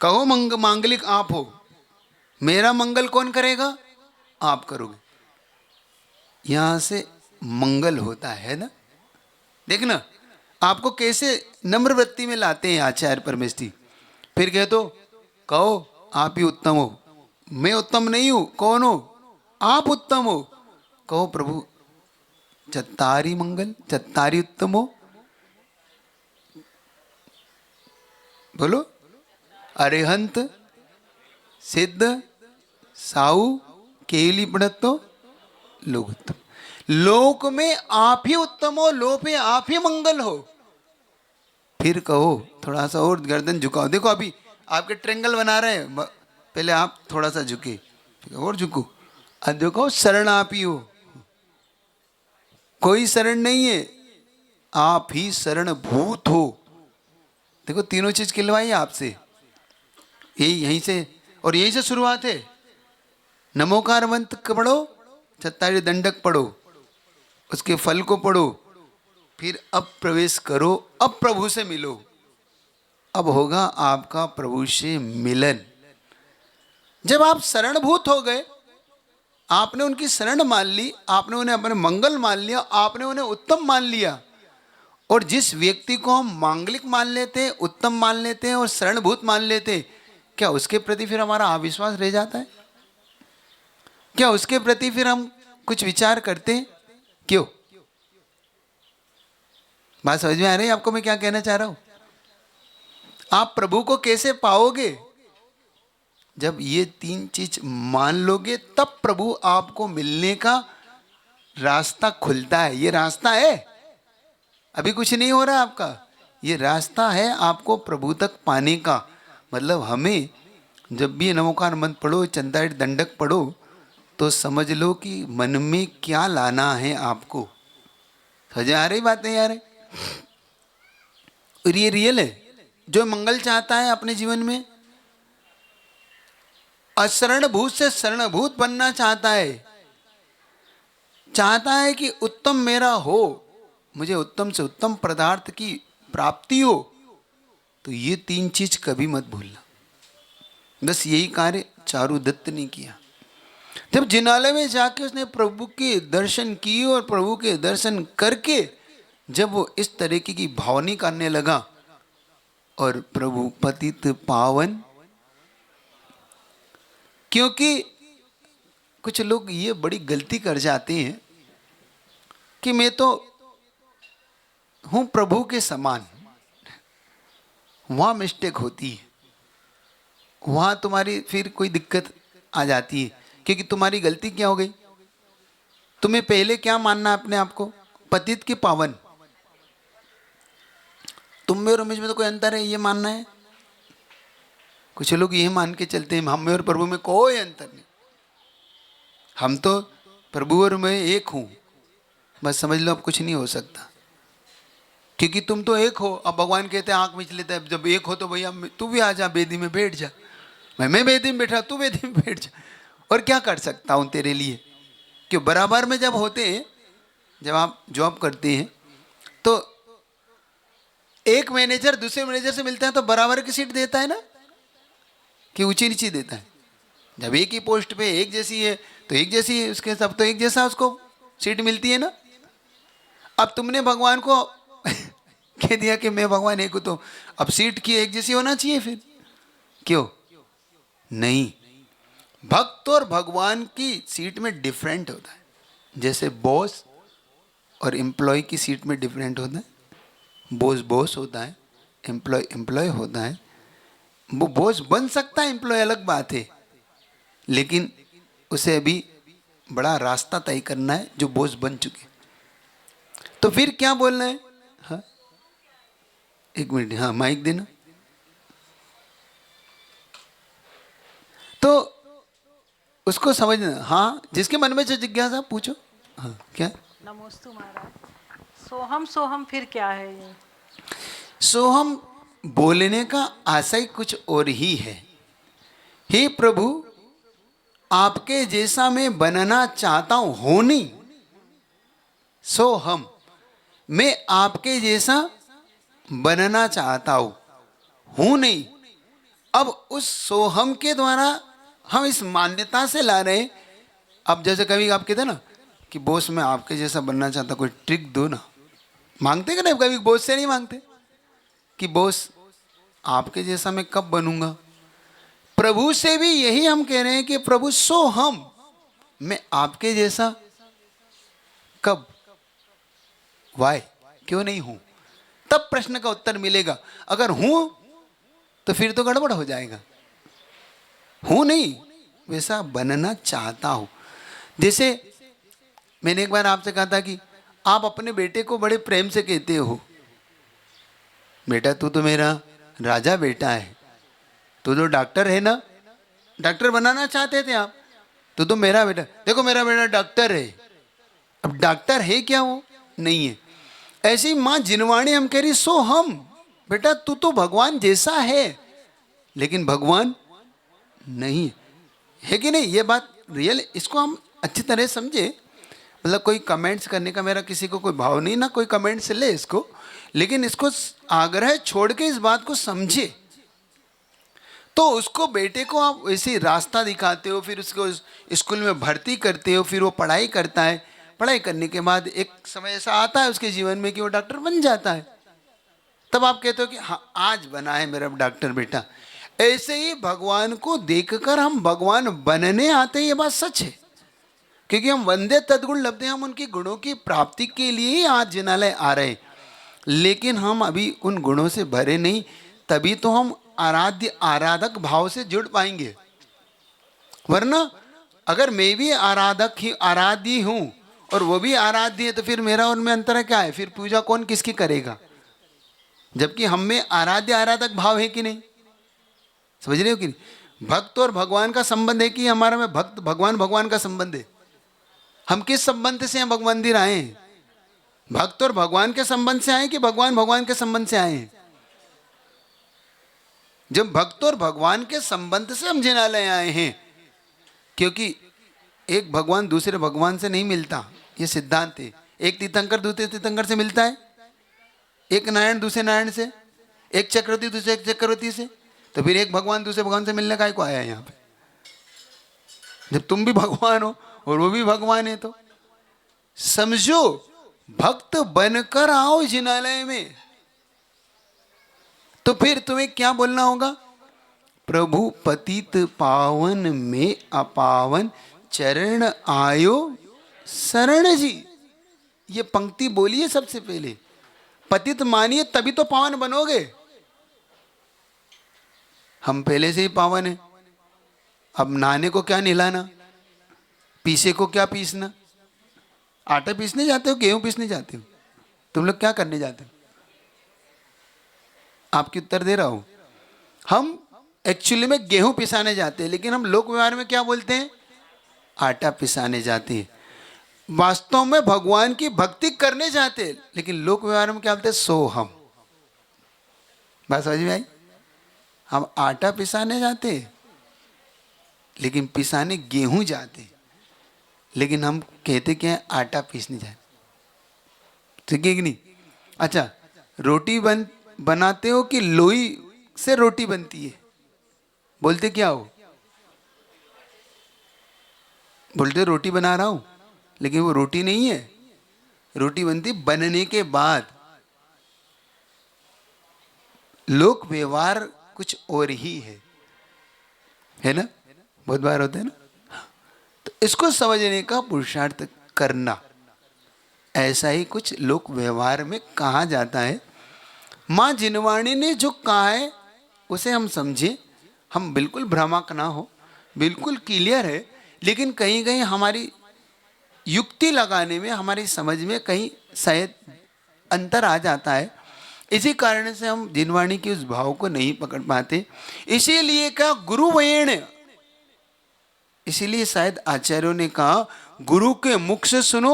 कहो मांगलिक आप हो, मेरा मंगल कौन करेगा? आप करोगे। यहां से मंगल होता है ना। देखना आपको कैसे नम्र वृत्ति में लाते हैं आचार्य परमेष्ठी। फिर कह दो, कहो आप ही उत्तम हो। मैं उत्तम नहीं हूं, कौन हो? आप उत्तम हो। कहो प्रभु चत्तारी मंगल, चत्तारी उत्तम हो। बोलो, अरिहंत, सिद्ध, साहु, केली पड़तो, लोक उत्तम। लोक में आप ही उत्तम हो, लोक में आप ही मंगल हो। फिर कहो, थोड़ा सा और गर्दन झुकाओ। देखो अभी आपके ट्रेंगल बना रहे हैं, पहले आप थोड़ा सा झुके, और झुको। अब देखो शरण आप ही हो, कोई शरण नहीं है, आप ही शरण भूत हो। देखो तीनों चीज खिलवाई आपसे, यही यहीं से, और यहीं से शुरुआत है। नमोकार मंत्र पढ़ो, 47 दंडक पढ़ो, उसके फल को पढ़ो, फिर अब प्रवेश करो, अब प्रभु से मिलो, अब होगा आपका प्रभु से मिलन। जब आप शरणभूत हो गए, आपने उनकी शरण मान ली, आपने उन्हें अपने मंगल मान लिया, आपने उन्हें उत्तम मान लिया, और जिस व्यक्ति को हम मांगलिक मान लेते हैं, उत्तम मान लेते हैं और शरणभूत मान लेते हैं, क्या उसके प्रति फिर हमारा अविश्वास रह जाता है? क्या उसके प्रति फिर हम कुछ विचार करते हैं? क्यों? बात समझ में आ रही है आपको मैं क्या कहना चाह रहा हूं? आप प्रभु को कैसे पाओगे? जब ये तीन चीज मान लोगे, तब प्रभु आपको मिलने का रास्ता खुलता है। ये रास्ता है, अभी कुछ नहीं हो रहा आपका, ये रास्ता है आपको प्रभु तक पाने का। मतलब हमें जब भी नमोकार मंत्र पढ़ो, 47 दंडक पढ़ो, तो समझ लो कि मन में क्या लाना है आपको। समझ आ रही बातें यार? और ये रियल है। जो मंगल चाहता है अपने जीवन में, अशरणभूत से शरणभूत बनना चाहता है, चाहता है कि उत्तम मेरा हो, मुझे उत्तम से उत्तम पदार्थ की प्राप्ति हो, तो ये तीन चीज कभी मत भूलना। बस यही कार्य चारुदत्त ने किया। जब जिनालय में जाके उसने प्रभु के दर्शन किए, और प्रभु के दर्शन करके जब वो इस तरीके की भावनी करने लगा, और प्रभु पतित पावन, क्योंकि कुछ लोग ये बड़ी गलती कर जाते हैं कि मैं तो हूं प्रभु के समान, वहां मिस्टेक होती है, वहां तुम्हारी फिर कोई दिक्कत आ जाती है। क्योंकि तुम्हारी गलती क्या हो गई? तुम्हें पहले क्या मानना है अपने आप को? पतित की पावन। तुम में और मुझ में तो कोई अंतर है ये मानना है? कुछ लोग ये मान के चलते हैं हम में और प्रभु में कोई अंतर नहीं, हम तो प्रभु और मैं एक हूं, बस समझ लो अब कुछ नहीं हो सकता। क्योंकि तुम तो एक हो। अब भगवान कहते हैं, आंख मिच लेता है, जब एक हो तो भैया तू भी आ जा बेदी में बैठ जा, मैं बेदी में बैठा, तू बेदी में बैठ जा, और क्या कर सकता हूं तेरे लिए? क्यों? बराबर में जब होते हैं, जब आप जॉब करते हैं तो एक मैनेजर दूसरे मैनेजर से मिलता है तो बराबर की सीट देता है ना, कि ऊंची नीची देता है? जब एक ही पोस्ट पे एक जैसी है तो एक जैसी है, उसके सब तो एक जैसा उसको सीट मिलती है ना। अब तुमने भगवान को कह दिया कि मैं भगवान एक हूं, तो अब सीट की एक जैसी होना चाहिए फिर? क्यों नहीं? भक्त और भगवान की सीट में डिफरेंट होता है। जैसे बॉस और एम्प्लॉय की सीट में डिफरेंट होता है। बॉस बॉस होता है, एम्प्लॉय एम्प्लॉय होता है। वो बॉस बन सकता है, एम्प्लॉय अलग बात है, लेकिन उसे अभी बड़ा रास्ता तय करना है जो बॉस बन चुके। तो फिर क्या बोलना है? हाँ एक मिनट, हाँ माइक देना। तो उसको समझना, हाँ जिसके मन में जो जिज्ञासा पूछो। हाँ क्या? नमोस्तु महाराज। सोहम सोहम फिर क्या है ये? सोहम बोलने का आशय कुछ और ही है। हे प्रभु, आपके जैसा मैं बनना चाहता हूं, हो नहीं। सोहम, मैं आपके जैसा बनना चाहता हूं नहीं। अब उस सोहम के द्वारा हम इस मान्यता से ला रहे। अब जैसे कभी आप कहते ना कि बॉस मैं आपके जैसा बनना चाहता, कोई ट्रिक दो ना। मांगते कि नहीं? कभी बॉस से नहीं मांगते कि बॉस आपके जैसा मैं कब बनूंगा? प्रभु से भी यही हम कह रहे हैं कि प्रभु सोहम, मैं आपके जैसा कब, वाई, क्यों नहीं हूं? तब प्रश्न का उत्तर मिलेगा। अगर हूं तो फिर तो गड़बड़ हो जाएगा। हूं नहीं, वैसा बनना चाहता हूं। जैसे मैंने एक बार आपसे कहा था कि आप अपने बेटे को बड़े प्रेम से कहते हो, बेटा तू तो मेरा राजा बेटा है, तू तो डॉक्टर है ना, डॉक्टर बनाना चाहते थे आप, तू तो मेरा बेटा, देखो मेरा बेटा डॉक्टर है। अब डॉक्टर है क्या? वो नहीं है। ऐसी माँ जिनवाणी हम कह रही सो हम, बेटा तू तो भगवान जैसा है लेकिन भगवान नहीं है कि नहीं। ये बात रियल, इसको हम अच्छी तरह समझे। मतलब कोई कमेंट्स करने का मेरा किसी को कोई भाव नहीं, ना कोई कमेंट से ले इसको, लेकिन इसको आग्रह छोड़ के इस बात को समझे। तो उसको बेटे को आप वैसे रास्ता दिखाते हो, फिर उसको स्कूल में भर्ती करते हो, फिर वो पढ़ाई करता है। पढ़ाई करने के बाद एक समय ऐसा आता है उसके जीवन में कि वो डॉक्टर बन जाता है। तब आप कहते हो कि हाँ आज बना है मेरा डॉक्टर बेटा। ऐसे ही भगवान को देखकर हम भगवान बनने आते हैं, ये बात सच है। क्योंकि हम वंदे तद्गुण लब्धे, हम उनकी गुणों की प्राप्ति के लिए ही आज जिनालय आ रहे हैं। लेकिन हम अभी उन गुणों से भरे नहीं, तभी तो हम आराध्य आराधक भाव से जुड़ पाएंगे। वरना अगर मैं भी आराधक ही आराध्य हूं और वो भी आराध्य है, तो फिर मेरा उनमें अंतर क्या है? फिर पूजा कौन किसकी करेगा? जबकि हम में आराध्य आराधक भाव है कि नहीं? समझ रहे हो कि नहीं? भक्त और भगवान का संबंध है कि हमारा में भक्त भगवान भगवान का संबंध है? हम किस संबंध से भगवान मंदिर आए हैं? भक्त और भगवान के संबंध से आए कि भगवान भगवान के संबंध से आए हैं? जब भक्त और भगवान के संबंध से हम जिनालय आए हैं, क्योंकि एक भगवान दूसरे भगवान से नहीं मिलता, ये सिद्धांत है। एक तीर्थंकर दूसरे तीर्थंकर से मिलता है, एक नारायण दूसरे नारायण से, एक चक्रवर्ती दूसरे एक चक्रवर्ती से। तो फिर एक भगवान दूसरे भगवान से मिलने का को आया है यहाँ पे? जब तुम भी भगवान हो और वो भी भगवान है, तो समझो भक्त बनकर आओ जिनालय में। तो फिर तुम्हें क्या बोलना होगा? प्रभु पतित पावन में अपावन चरण आयो शरण जी। ये पंक्ति बोलिए सबसे पहले। पतित मानिए तभी तो पावन बनोगे। हम पहले से ही पावन है। अब नहाने को क्या नहलाना, पीसे को क्या पीसना? आटा पीसने जाते हो, गेहूं पीसने जाते हो? तुम लोग क्या करने जाते हो? आपकी उत्तर दे रहा हूं। हम एक्चुअली में गेहूं पिसाने जाते हैं, लेकिन हम लोक व्यवहार में क्या बोलते हैं? आटा पिसाने जाते हैं। वास्तव में भगवान की भक्ति करने जाते हैं, लेकिन लोक व्यवहार में क्या बोलते हैं? सोहम। बात समझ में आई? हम आटा पिसाने जाते हैं, लेकिन पिसाने गेहूं जाते, लेकिन हम कहते क्या है? आटा पीसने जाते। ठीक है कि नहीं? अच्छा, रोटी बनाते हो कि लोई से रोटी बनती है? बोलते क्या हो? बोलते रोटी बना रहा हूं, लेकिन वो रोटी नहीं है। रोटी बनती बनने के बाद। लोक व्यवहार कुछ और ही है ना? बहुत बार होता है ना? तो इसको समझने का पुरुषार्थ करना, ऐसा ही कुछ लोक व्यवहार में कहा जाता है। मां जिनवाणी ने जो कहा है उसे हम समझे, हम बिल्कुल भ्रामक ना हो, बिल्कुल क्लियर है। लेकिन कहीं कहीं हमारी युक्ति लगाने में, हमारी समझ में कहीं शायद अंतर आ जाता है। इसी कारण से हम जिनवाणी के उस भाव को नहीं पकड़ पाते। इसीलिए क्या गुरुवेण, इसीलिए शायद आचार्यों ने कहा गुरु के मुख से सुनो,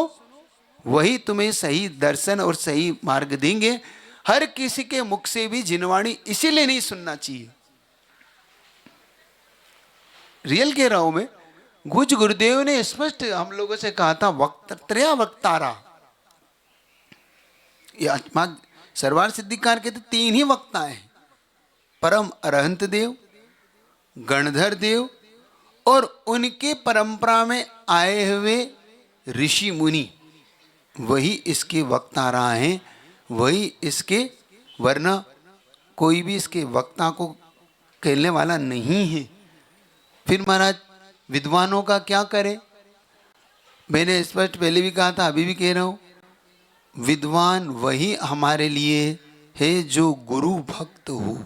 वही तुम्हें सही दर्शन और सही मार्ग देंगे। हर किसी के मुख से भी जिनवाणी इसीलिए नहीं सुनना चाहिए। रियल कह रहा हूं मैं। गुज गुरुदेव ने स्पष्ट हम लोगों से कहा था, वक्त्रया वक्तारा। सर्वार सिद्धिकार के तो 3 ही वक्ता हैं, परम अरहंत देव, गणधर देव और उनके परंपरा में आए हुए ऋषि मुनि। वही इसके वक्ता रहा है, वही इसके, वरना कोई भी इसके वक्ता को कहने वाला नहीं है। फिर महाराज विद्वानों का क्या करें? मैंने स्पष्ट पहले भी कहा था, अभी भी कह रहा हूं, विद्वान वही हमारे लिए है जो गुरु भक्त हो।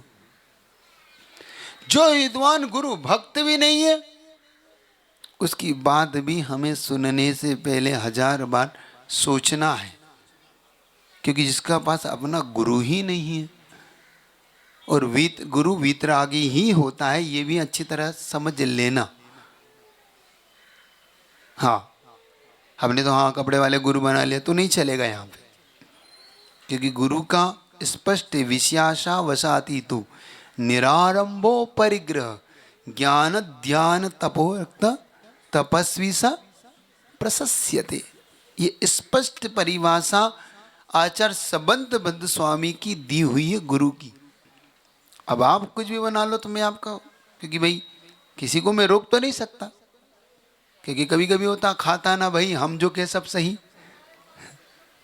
जो विद्वान गुरु भक्त भी नहीं है, उसकी बात भी हमें सुनने से पहले 1000 बार सोचना है। क्योंकि जिसका पास अपना गुरु ही नहीं है, और गुरु वीतरागी ही होता है, ये भी अच्छी तरह समझ लेना। हाँ, हमने तो हाँ कपड़े वाले गुरु बना लिया तो नहीं चलेगा यहाँ पे। क्योंकि गुरु का स्पष्ट विषयाशा वसाती तु निरारंभो परिग्रह ज्ञान ध्यान तपो रक्त तपस्वी सा प्रशस्यते। ये स्पष्ट परिभाषा आचार्य संबंध बद्ध स्वामी की दी हुई है गुरु की। अब आप कुछ भी बना लो तो मैं आपका, क्योंकि भाई किसी को मैं रोक तो नहीं सकता, क्योंकि कभी कभी होता खाता ना भाई हम जो कहे सब सही,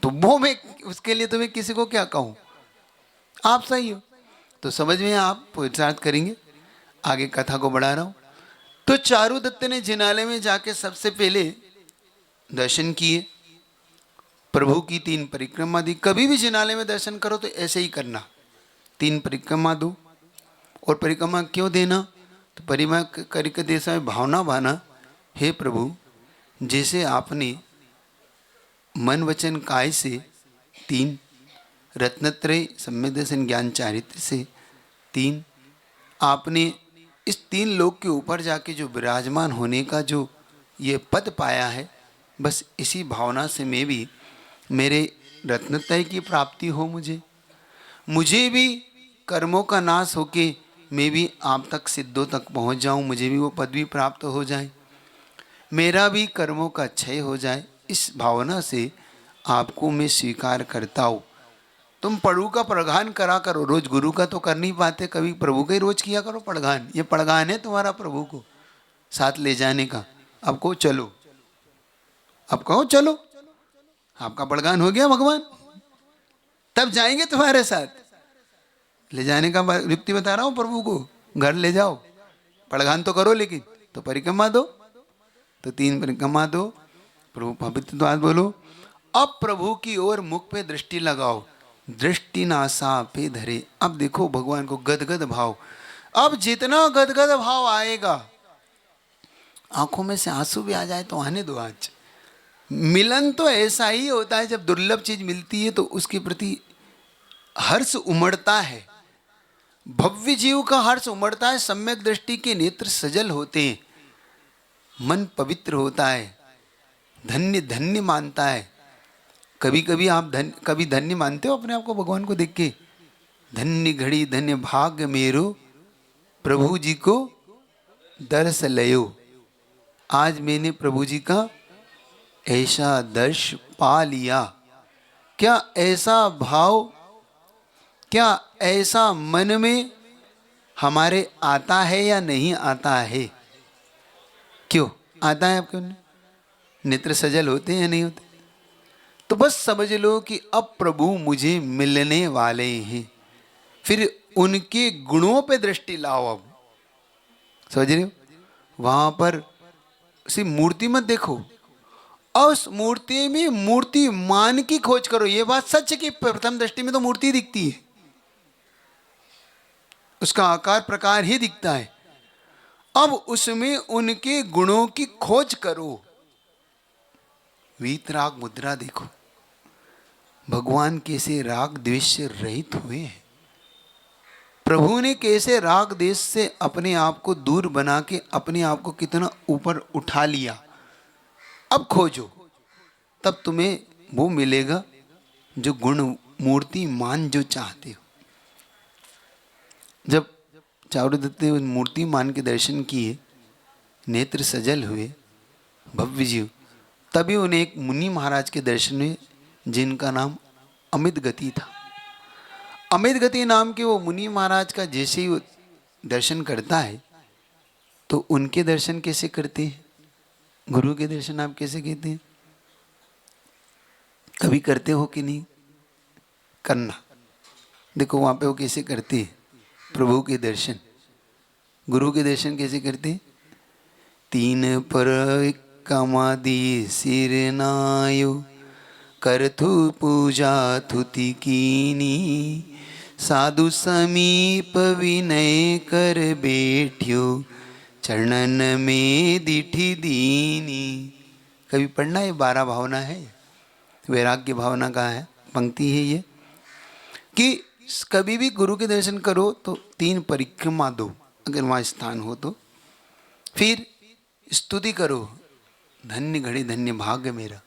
तो वो मैं उसके लिए तो मैं किसी को क्या कहूँ, आप सही हो तो समझ में आप पुरुषार्थ करेंगे। आगे कथा को बढ़ा रहा हूँ। तो चारुदत्त ने जिनालय में जाके सबसे पहले दर्शन किए, प्रभु की 3 परिक्रमा दी। कभी भी जिनालय में दर्शन करो तो ऐसे ही करना, 3 परिक्रमा दो। और परिक्रमा क्यों देना, तो परिक्रमा करके देसा भावना भाना, हे प्रभु जैसे आपने मन वचन काय से 3, रत्नत्रय सम्यक दर्शन ज्ञान चारित्र से 3, आपने इस 3 लोक के ऊपर जाके जो विराजमान होने का जो ये पद पाया है, बस इसी भावना से मैं भी मेरे रत्नत्रय की प्राप्ति हो, मुझे भी कर्मों का नाश होके मैं भी आप तक सिद्धों तक पहुंच जाऊं, मुझे भी वो पदवी प्राप्त हो जाए, मेरा भी कर्मों का क्षय हो जाए। इस भावना से आपको मैं स्वीकार करता हूँ। तुम प्रभु का प्रगान करा करो, रोज गुरु का तो कर नहीं पाते, कभी प्रभु का ही रोज किया करो प्रगान। ये प्रगान है तुम्हारा प्रभु को साथ ले जाने का। अब कहो चलो, अब कहो चलो, आपका प्रगान हो गया भगवान, तब जाएंगे तुम्हारे साथ। ले जाने का युक्ति बता रहा हूँ, प्रभु को घर ले जाओ, प्रगान तो करो, लेकिन तो परिक्रमा दो, तो 3 परिक्रमा दो, प्रभु पवित्र बात बोलो। अब प्रभु की ओर मुख पे दृष्टि लगाओ, दृष्टि नासा पे धरे। अब देखो भगवान को गदगद भाव। अब जितना गदगद भाव आएगा, आंखों में से आंसू भी आ जाए तो आने दो। आज मिलन तो ऐसा ही होता है, जब दुर्लभ चीज मिलती है तो उसके प्रति हर्ष उमड़ता है, भव्य जीव का हर्ष उमड़ता है, सम्यक दृष्टि के नेत्र सजल होते हैं, मन पवित्र होता है, धन्य धन्य मानता है। कभी कभी आप कभी धन्य मानते हो अपने आप को भगवान को देख के, धन्य घड़ी धन्य भाग्य मेरो प्रभु जी को दर्श लयो। आज मैंने प्रभु जी का ऐसा दर्श पा लिया। क्या ऐसा भाव, क्या ऐसा मन में हमारे आता है या नहीं आता है? क्यों आता है आपके? नेत्र सजल होते हैं या नहीं होते? तो बस समझ लो कि अब प्रभु मुझे मिलने वाले हैं। फिर उनके गुणों पे दृष्टि लाओ। अब समझ रहे हो? वहां पर सिर्फ मूर्ति मत देखो, उस मूर्ति में मूर्ति मान की खोज करो। ये बात सच है कि प्रथम दृष्टि में तो मूर्ति दिखती है, उसका आकार प्रकार ही दिखता है। अब उसमें उनके गुणों की खोज करो। वीतराग मुद्रा देखो, भगवान कैसे राग द्वेष से रहित हुए हैं। प्रभु ने कैसे राग द्वेष से अपने आप को दूर बना के अपने आप को कितना ऊपर उठा लिया। अब खोजो, तब तुम्हें वो मिलेगा जो गुण मूर्ति मान जो चाहते हो। जब चारुदत्त ने मूर्ति मान के दर्शन किए, नेत्र सजल हुए, भव्य जीव, तभी उन्हें एक मुनि महाराज के दर्शन हुए जिनका नाम अमित गति था। अमित गति नाम के वो मुनि महाराज का जैसे ही दर्शन करता है तो उनके दर्शन कैसे करते हैं? गुरु के दर्शन आप कैसे कहते हैं? कभी करते हो कि नहीं? करना। देखो वहां पे वो कैसे करते हैं प्रभु के दर्शन, गुरु के दर्शन कैसे करते हैं? 3 परिक्रमा दी सिर नायो, करथु पूजा थुति कीनी, साधु समीप विनय कर बैठ्यो, चरणन में दिठी दीनी। कभी पढ़ना है? 12 भावना है, वैराग्य भावना का है, पंक्ति है ये, कि कभी भी गुरु के दर्शन करो तो 3 परिक्रमा दो, अगर वहाँ स्थान हो तो। फिर स्तुति करो, धन्य घड़ी धन्य भाग्य मेरा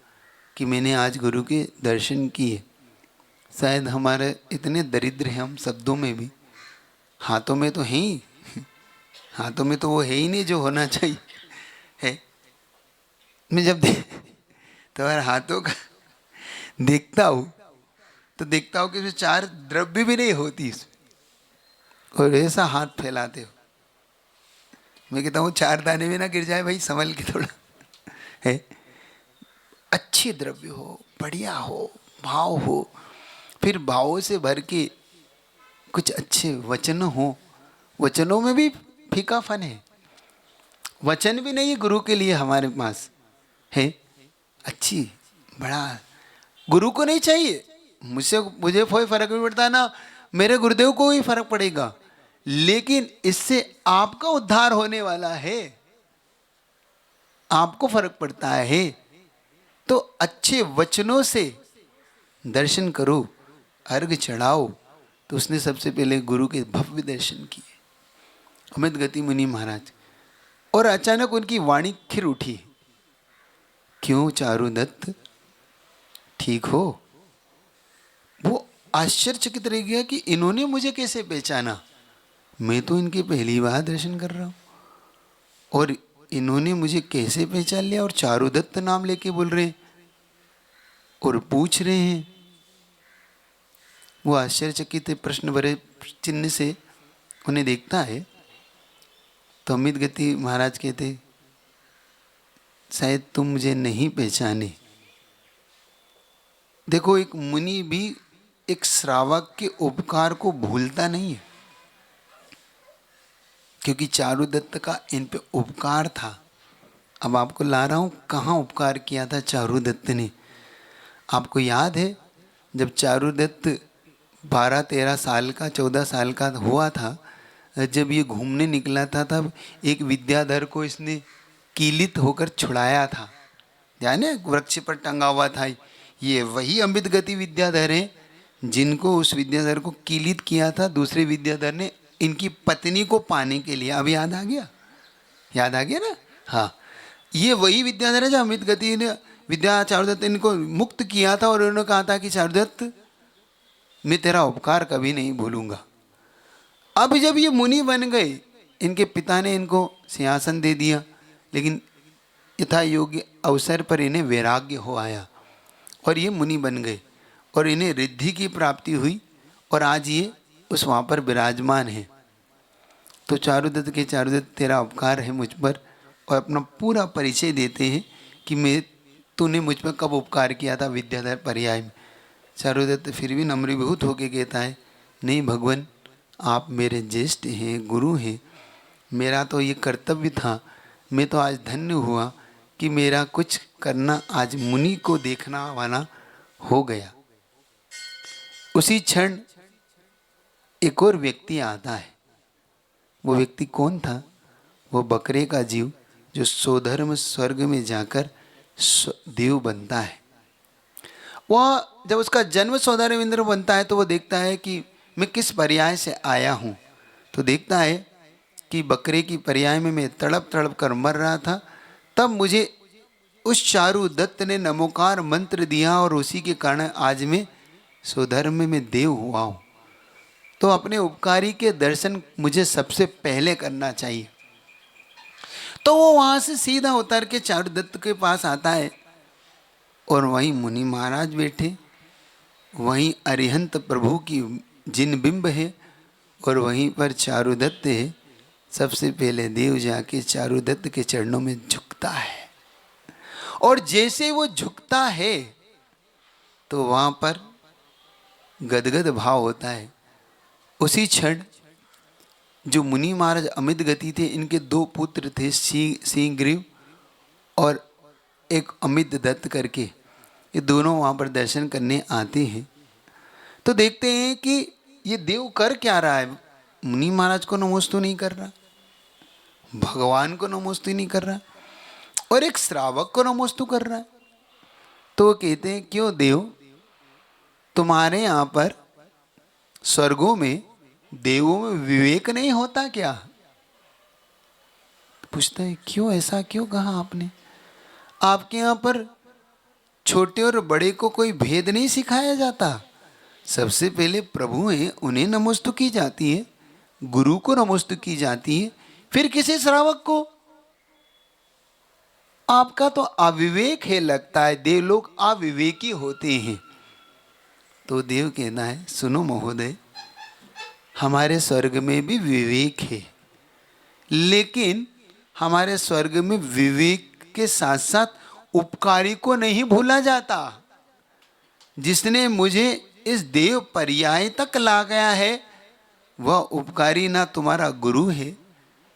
कि मैंने आज गुरु के दर्शन किए। शायद हमारे इतने दरिद्र हैं हम शब्दों में भी, हाथों में तो है ही, हाथों में तो वो है ही नहीं जो होना चाहिए है। मैं जब तुम्हारे हाथों का देखता हूँ तो देखता हूँ कि उसमें 4 द्रव्य भी नहीं होती इसमें, और ऐसा हाथ फैलाते हो। मैं कहता हूँ 4 दाने भी ना गिर जाए भाई, संभल के थोड़ा है। अच्छे द्रव्य हो, बढ़िया हो, भाव हो, फिर भावों से भर के कुछ अच्छे वचन हो। वचनों में भी फीकापन है, वचन भी नहीं है गुरु के लिए हमारे पास है अच्छी बड़ा। गुरु को नहीं चाहिए, मुझे कोई फर्क नहीं पड़ता ना, मेरे गुरुदेव को ही फर्क पड़ेगा, लेकिन इससे आपका उद्धार होने वाला है, आपको फर्क पड़ता है। तो अच्छे वचनों से दर्शन करो, अर्घ चढ़ाओ। तो उसने सबसे पहले गुरु के भव्य दर्शन किए, अमित गति मुनि महाराज। और अचानक उनकी वाणी खिर उठी, क्यों चारुदत्त, ठीक हो? वो आश्चर्यचकित रह गया कि इन्होंने मुझे कैसे पहचाना, मैं तो इनके पहली बार दर्शन कर रहा हूँ, और इन्होंने मुझे कैसे पहचान लिया, और चारुदत्त नाम लेके बोल रहे हैं और पूछ रहे हैं। वो आश्चर्यचकित प्रश्न भरे चिन्ह से उन्हें देखता है। तो अमित गति महाराज कहते, शायद तुम मुझे नहीं पहचाने। देखो, एक मुनि भी एक श्रावक के उपकार को भूलता नहीं है, क्योंकि चारुदत्त का इन पे उपकार था। अब आपको ला रहा हूँ कहाँ उपकार किया था चारुदत्त ने। आपको याद है जब चारुदत्त 12-13 साल का, 14 साल का हुआ था, जब ये घूमने निकला था, तब एक विद्याधर को इसने कीलित होकर छुड़ाया था, जाने वृक्ष पर टंगा हुआ था। ये वही अमित गति विद्याधर हैं जिनको उस विद्याधर को कीलित किया था दूसरे विद्याधर ने इनकी पत्नी को पाने के लिए। अब याद आ गया, याद आ गया ना? हाँ, ये वही विद्याधर है जो अमित गति ने चारुदत्त इनको मुक्त किया था, और उन्होंने कहा था कि चारुदत्त, मैं तेरा उपकार कभी नहीं भूलूंगा। अब जब ये मुनि बन गए, इनके पिता ने इनको सिंहासन दे दिया, लेकिन यथा योग्य अवसर पर इन्हें वैराग्य हो आया और ये मुनि बन गए, और इन्हें रिद्धि की प्राप्ति हुई, और आज ये उस वहाँ पर विराजमान है। तो चारुदत्त के, चारुदत्त तेरा उपकार है मुझ पर, और अपना पूरा परिचय देते हैं कि मैं, तूने मुझ पर कब उपकार किया था विद्याधर पर्याय में। चारुदत्त फिर भी नम्रीभूत होकर कहता है, नहीं भगवान, आप मेरे ज्येष्ठ हैं, गुरु हैं, मेरा तो ये कर्तव्य था, मैं तो आज धन्य हुआ कि मेरा कुछ करना आज मुनि को देखना वाला हो गया। उसी क्षण एक और व्यक्ति आता है। वो व्यक्ति कौन था? वो बकरे का जीव जो स्वधर्म स्वर्ग में जाकर देव बनता है। वह जब उसका जन्म स्वधर्म इंद्र बनता है तो वो देखता है कि मैं किस पर्याय से आया हूँ। तो देखता है कि बकरे की पर्याय में मैं तड़प तड़प कर मर रहा था, तब मुझे उस चारुदत्त ने नमोकार मंत्र दिया, और उसी के कारण आज मैं स्वधर्म में देव हुआ हूँ। तो अपने उपकारी के दर्शन मुझे सबसे पहले करना चाहिए। तो वो वहाँ से सीधा उतर के चारुदत्त के पास आता है, और वहीं मुनि महाराज बैठे, वहीं अरिहंत प्रभु की जिन बिंब है, और वहीं पर चारुदत्त है। सबसे पहले देव जाके चारुदत्त के चरणों में झुकता है, और जैसे वो झुकता है तो वहाँ पर गदगद भाव होता है। उसी क्षण जो मुनि महाराज अमित गति थे, इनके 2 पुत्र थे, सिंहग्रीव और एक अमित दत्त करके, ये दोनों वहाँ पर दर्शन करने आते हैं। तो देखते हैं कि ये देव कर क्या रहा है। मुनि महाराज को नमोस्तु नहीं कर रहा, भगवान को नमोस्तु नहीं कर रहा, और एक श्रावक को नमोस्तु कर रहा है। तो वो कहते हैं, क्यों देव, तुम्हारे यहाँ पर स्वर्गों में देवों में विवेक नहीं होता क्या? पूछता है, क्यों, ऐसा क्यों कहा आपने? आपके यहाँ पर छोटे और बड़े को कोई भेद नहीं सिखाया जाता? सबसे पहले प्रभु हैं, उन्हें नमोस्तु की जाती है, गुरु को नमोस्तु की जाती है, फिर किसी श्रावक को। आपका तो अविवेक है, लगता है देव लोग अविवेकी होते हैं। तो देव कहना है, सुनो महोदय, हमारे स्वर्ग में भी विवेक है, लेकिन हमारे स्वर्ग में विवेक के साथ साथ उपकारी को नहीं भूला जाता। जिसने मुझे इस देव पर्याय तक ला गया है, वह उपकारी ना तुम्हारा गुरु है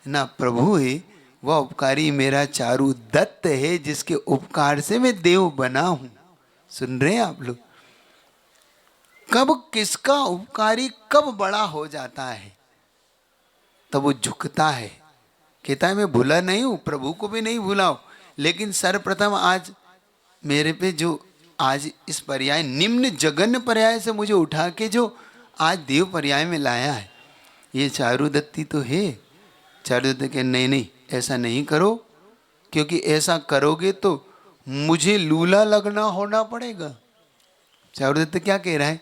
ना प्रभु है, वह उपकारी मेरा चारु दत्त है, जिसके उपकार से मैं देव बना हूं। सुन रहे हैं आप लोग? कब किसका उपकारी कब बड़ा हो जाता है, तब वो झुकता है, कहता है मैं भूला नहीं हूं, प्रभु को भी नहीं भूला हूं, लेकिन सर्वप्रथम आज मेरे पे जो आज इस पर्याय निम्न जघन्य पर्याय से मुझे उठा के जो आज देव पर्याय में लाया है, ये चारुदत्ती तो है। चारुदत्त के नहीं नहीं ऐसा नहीं करो, क्योंकि ऐसा करोगे तो मुझे लूला लगना होना पड़ेगा। चारुदत्त क्या कह रहा है?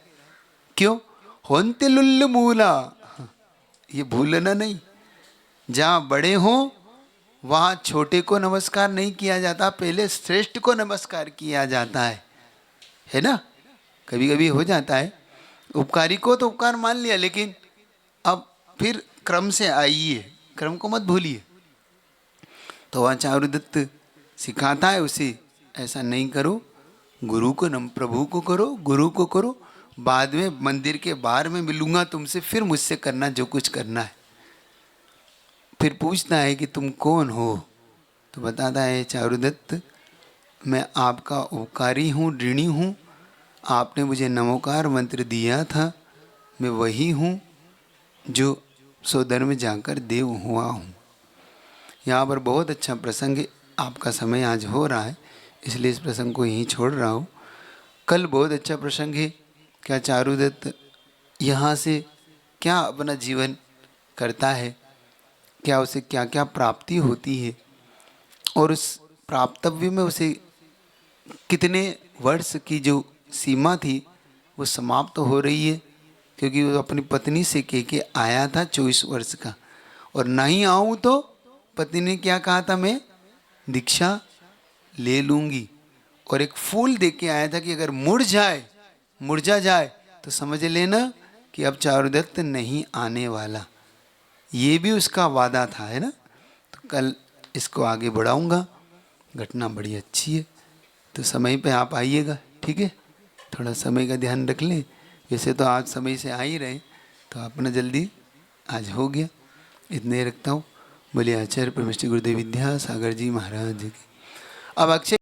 क्यों? होन्ते लुल्ल मूला, ये भूलना नहीं। जहाँ बड़े हों वहाँ छोटे को नमस्कार नहीं किया जाता, पहले श्रेष्ठ को नमस्कार किया जाता है ना? कभी कभी हो जाता है, उपकारी को तो उपकार मान लिया, लेकिन अब फिर क्रम से आइए, क्रम को मत भूलिए। तो वहाँ चारुदत्त सिखाता है उसे, ऐसा नहीं करो, गुरु को प्रभु को करो, गुरु को करो, बाद में मंदिर के बाहर में मिलूंगा तुमसे, फिर मुझसे करना जो कुछ करना है। फिर पूछता है कि तुम कौन हो? तो बताता है चारुदत्त, मैं आपका उपकारी हूँ, ऋणी हूँ, आपने मुझे नमोकार मंत्र दिया था, मैं वही हूँ जो सोदर में जाकर देव हुआ हूँ। यहाँ पर बहुत अच्छा प्रसंग है, आपका समय आज हो रहा है इसलिए इस प्रसंग को यहीं छोड़ रहा हूँ। कल बहुत अच्छा प्रसंग है, क्या चारुदत्त यहाँ से क्या अपना जीवन करता है, क्या उसे क्या क्या प्राप्ति होती है, और उस प्राप्तव्य में उसे कितने वर्ष की जो सीमा थी वो समाप्त हो रही है, क्योंकि वो अपनी पत्नी से कह के आया था 24 वर्ष का, और नहीं आऊँ तो पत्नी ने क्या कहा था, मैं दीक्षा ले लूँगी, और एक फूल दे के आया था कि अगर मुरझा जाए तो समझ लेना कि अब चारुदत्त नहीं आने वाला। ये भी उसका वादा था, है ना? तो कल इसको आगे बढ़ाऊंगा, घटना बड़ी अच्छी है, तो समय पे आप आइएगा, ठीक है? थोड़ा समय का ध्यान रख लें, वैसे तो आज समय से आ ही रहे, तो अपना जल्दी आज हो गया, इतने रखता हूँ। बोलिए आचार्य परमेश्वर गुरुदेव विद्यासागर जी महाराज की। अब अक्षय